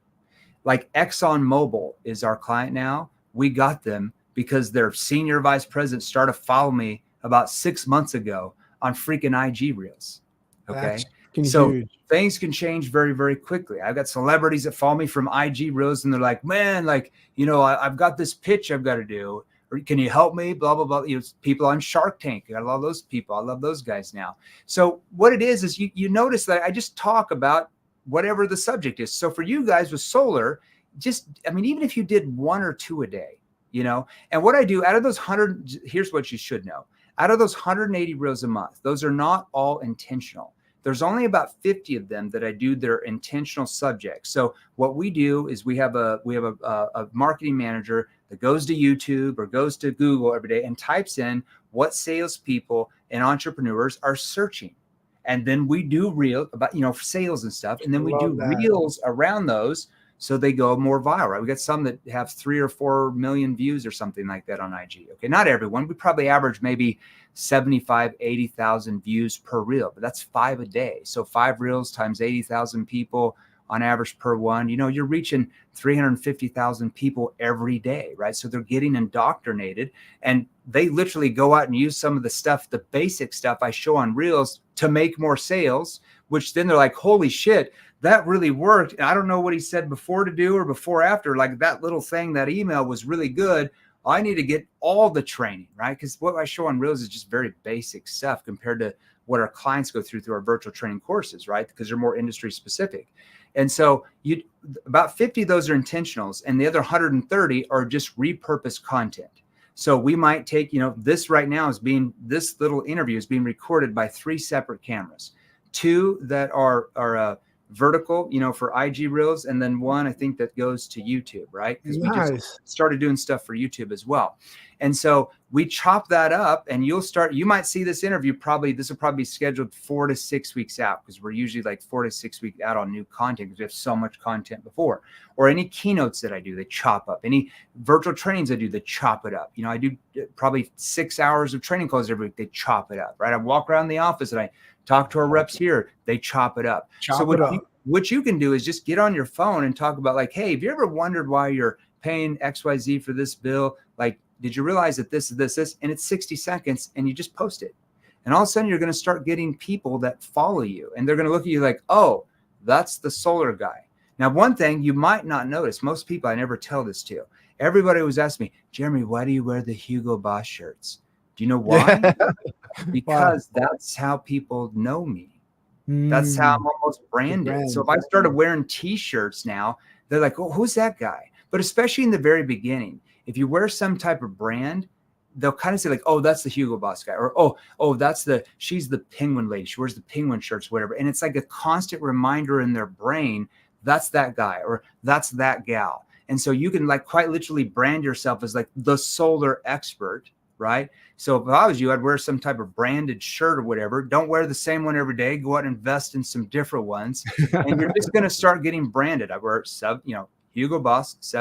Like ExxonMobil is our client now. We got them because their senior vice president started following me about 6 months ago on freaking IG reels. Okay. So huge. Things can change very, very quickly. I've got celebrities that follow me from IG reels, and they're like, man, like, I've got this pitch I've got to do. Or can you help me? Blah, blah, blah. People on Shark Tank. I love those people. I love those guys now. So what it is you notice that I just talk about whatever the subject is. So for you guys with solar, even if you did 1 or 2 a day, and what I do out of those 100, here's what you should know. Out of those 180 reels a month, those are not all intentional. There's only about 50 of them that I do that are intentional subjects. So what we do is we have a marketing manager that goes to YouTube or goes to Google every day and types in what salespeople and entrepreneurs are searching. And then we do reel about, sales and stuff. And then we do reels around those, so they go more viral, right? We got some that have 3 or 4 million views or something like that on IG. Okay. Not everyone. We probably average maybe 75, 80,000 views per reel, but that's 5 a day. So 5 reels times 80,000 people on average per one, you're reaching 350,000 people every day, right? So they're getting indoctrinated, and they literally go out and use some of the stuff, the basic stuff I show on reels to make more sales, which then they're like, holy shit, that really worked. And I don't know what he said before to do or before after, like that little thing, that email was really good. I need to get all the training, right? Because what I show on reels is just very basic stuff compared to what our clients go through our virtual training courses, right? Because they're more industry specific. And so about 50 of those are intentionals, and the other 130 are just repurposed content. So we might take, this right now this little interview is being recorded by 3 separate cameras, 2 that are vertical, for IG reels, and then 1 I think that goes to YouTube, right? Because we just started doing stuff for YouTube as well. And so we chop that up, and you might see this interview this will probably be scheduled 4 to 6 weeks out, because we're usually like 4 to 6 weeks out on new content because we have so much content before. Or any keynotes that I do, they chop up. Any virtual trainings I do, they chop it up. I do probably 6 hours of training calls every week, they chop it up, right? I walk around the office and I talk to our reps here, they chop it up. What you can do is just get on your phone and talk about, like, hey, have you ever wondered why you're paying XYZ for this bill? Like, did you realize that this, and it's 60 seconds, and you just post it. And all of a sudden you're going to start getting people that follow you, and they're going to look at you like, oh, that's the solar guy. Now, one thing you might not notice, most people I never tell this to, everybody was asking me, Jeremy, why do you wear the Hugo Boss shirts? Do you know why? Yeah. Because that's how people know me. That's how I'm almost The branded. So brand. if I started wearing t-shirts now, they're like, oh, who's that guy? But especially in the very beginning, if you wear some type of brand, they'll kind of say like, oh, that's the Hugo Boss guy. Or, she's the penguin lady. She wears the penguin shirts, whatever. And it's like a constant reminder in their brain, that's that guy or that's that gal. And so you can like quite literally brand yourself as like the solar expert, right? So if I was you, I'd wear some type of branded shirt or whatever. Don't wear the same one every day. Go out and invest in some different ones. And you're just going to start getting branded. I wear Hugo Boss,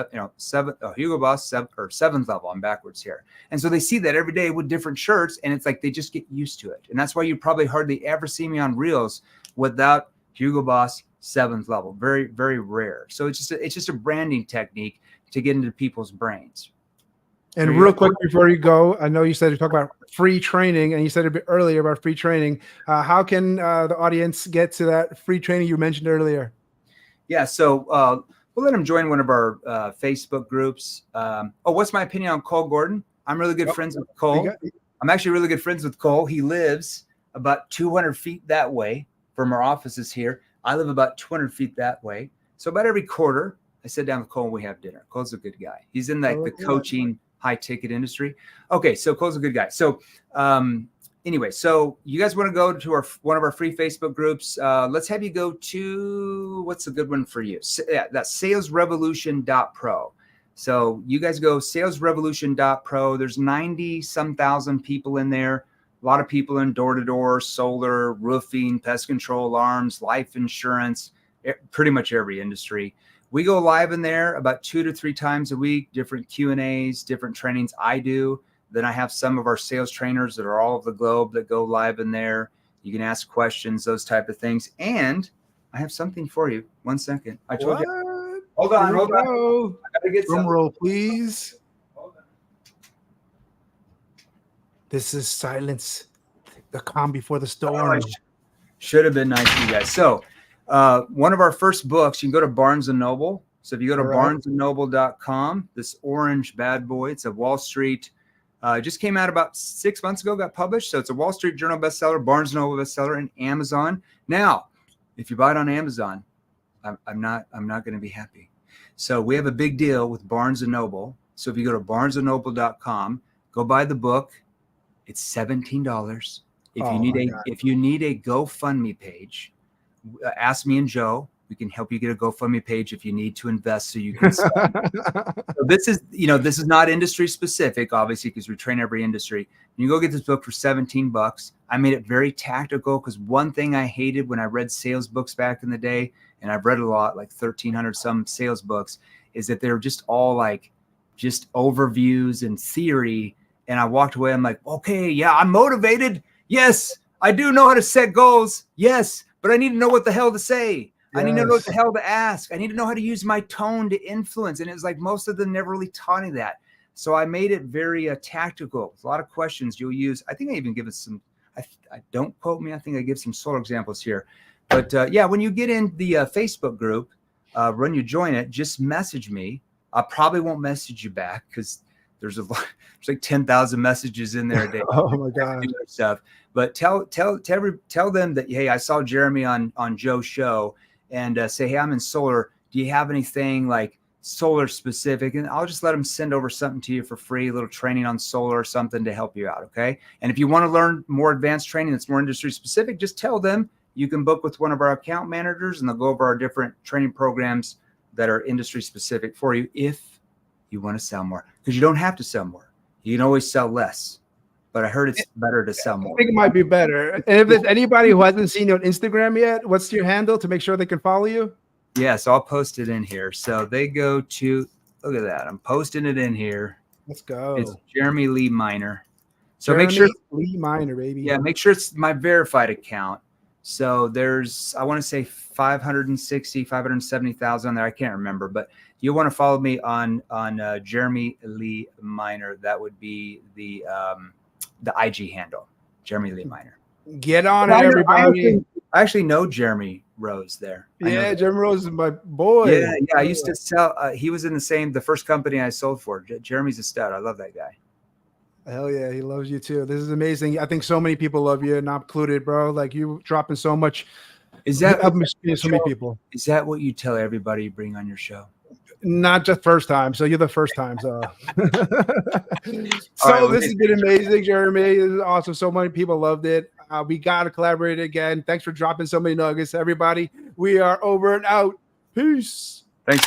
Hugo Boss, seventh level. I'm backwards here. And so they see that every day with different shirts, and it's like they just get used to it. And that's why you probably hardly ever see me on Reels without Hugo Boss seventh level. Very, very rare. So it's just a branding technique to get into people's brains. And real quick before you go, I know you said you talk about free training, and you said a bit earlier about free training. How can the audience get to that free training you mentioned earlier? Yeah, so we'll let them join one of our Facebook groups. What's my opinion on Cole Gordon? I'm really good friends with Cole. I'm actually really good friends with Cole. He lives about 200 feet that way from our offices here. I live about 200 feet that way. So about every quarter, I sit down with Cole and we have dinner. Cole's a good guy. He's in like the coaching high ticket industry. Okay, so Cole's a good guy. So anyway, so you guys want to go to one of our free Facebook groups. Let's have you go to, what's a good one for you? That's salesrevolution.pro. So you guys go salesrevolution.pro. There's 90-some thousand people in there. A lot of people in door-to-door, solar, roofing, pest control, alarms, life insurance, pretty much every industry. We go live in there about 2 to 3 times a week, different Q&As, different trainings I do. Then I have some of our sales trainers that are all over the globe that go live in there. You can ask questions, those type of things. And I have something for you. 1 second. I told you. Hold on. I gotta get drum roll, please. Hold on. This is silence, the calm before the storm. Should have been nice to you guys. So one of our first books, you can go to Barnes & Noble. So if you go to barnesandnoble.com, this orange bad boy, it's a Wall Street, just came out about 6 months ago, got published. So it's a Wall Street Journal bestseller, Barnes & Noble bestseller, and Amazon. Now, if you buy it on Amazon, I'm not going to be happy. So we have a big deal with Barnes & Noble. So if you go to barnesandnoble.com, go buy the book. It's $17. If you need a GoFundMe page, ask me and Joe. We can help you get a GoFundMe page if you need to invest so you can sell. So this is not industry specific, obviously, because we train every industry. You go get this book for $17. I made it very tactical because one thing I hated when I read sales books back in the day, and I've read a lot, like 1,300 some sales books, is that they're just all like just overviews and theory. And I walked away. I'm like, okay, yeah, I'm motivated. Yes, I do know how to set goals. Yes, but I need to know what the hell to say. Yes. I need to know what the hell to ask. I need to know how to use my tone to influence. And it was like most of them never really taught me that. So I made it very tactical. A lot of questions you'll use. I think I even give it some, I don't quote me. I think I give some solar examples here. But yeah, when you get in the Facebook group, when you join it, just message me. I probably won't message you back because there's like 10,000 messages in there a day. Oh my God. Stuff. But tell them that, hey, I saw Jeremy on Joe's show, and say, hey, I'm in solar. Do you have anything like solar specific? And I'll just let them send over something to you for free, a little training on solar or something to help you out. Okay. And if you want to learn more advanced training that's more industry specific, just tell them you can book with one of our account managers and they'll go over our different training programs that are industry specific for you if you want to sell more, because you don't have to sell more. You can always sell less. But I heard it's better to sell more. I think it might be better. And if there's anybody who hasn't seen you on Instagram yet, what's your handle to make sure they can follow you? Yeah, so I'll post it in here. So they go to, look at that. I'm posting it in here. Let's go. It's Jeremy Lee Minor. So Jeremy make sure Lee Minor, baby. Yeah, make sure it's my verified account. So there's, I want to say 570,000 on there. I can't remember, but you want to follow me on Jeremy Lee Minor. That would be the IG handle, Jeremy Lee Minor. Get on it, everybody. I actually know Jeremy Rose there. Yeah, Jeremy Rose is my boy. Yeah, I used to sell. He was in the first company I sold for. Jeremy's a stud. I love that guy. Hell yeah, he loves you too. This is amazing. I think so many people love you, not included, bro. Like you dropping so much. Is that So many people? Is that what you tell everybody you bring on your show? Not just first time. So you're the first time. So, This has been amazing, Jeremy. This is awesome. So many people loved it. We got to collaborate again. Thanks for dropping so many nuggets, everybody. We are over and out. Peace. Thanks.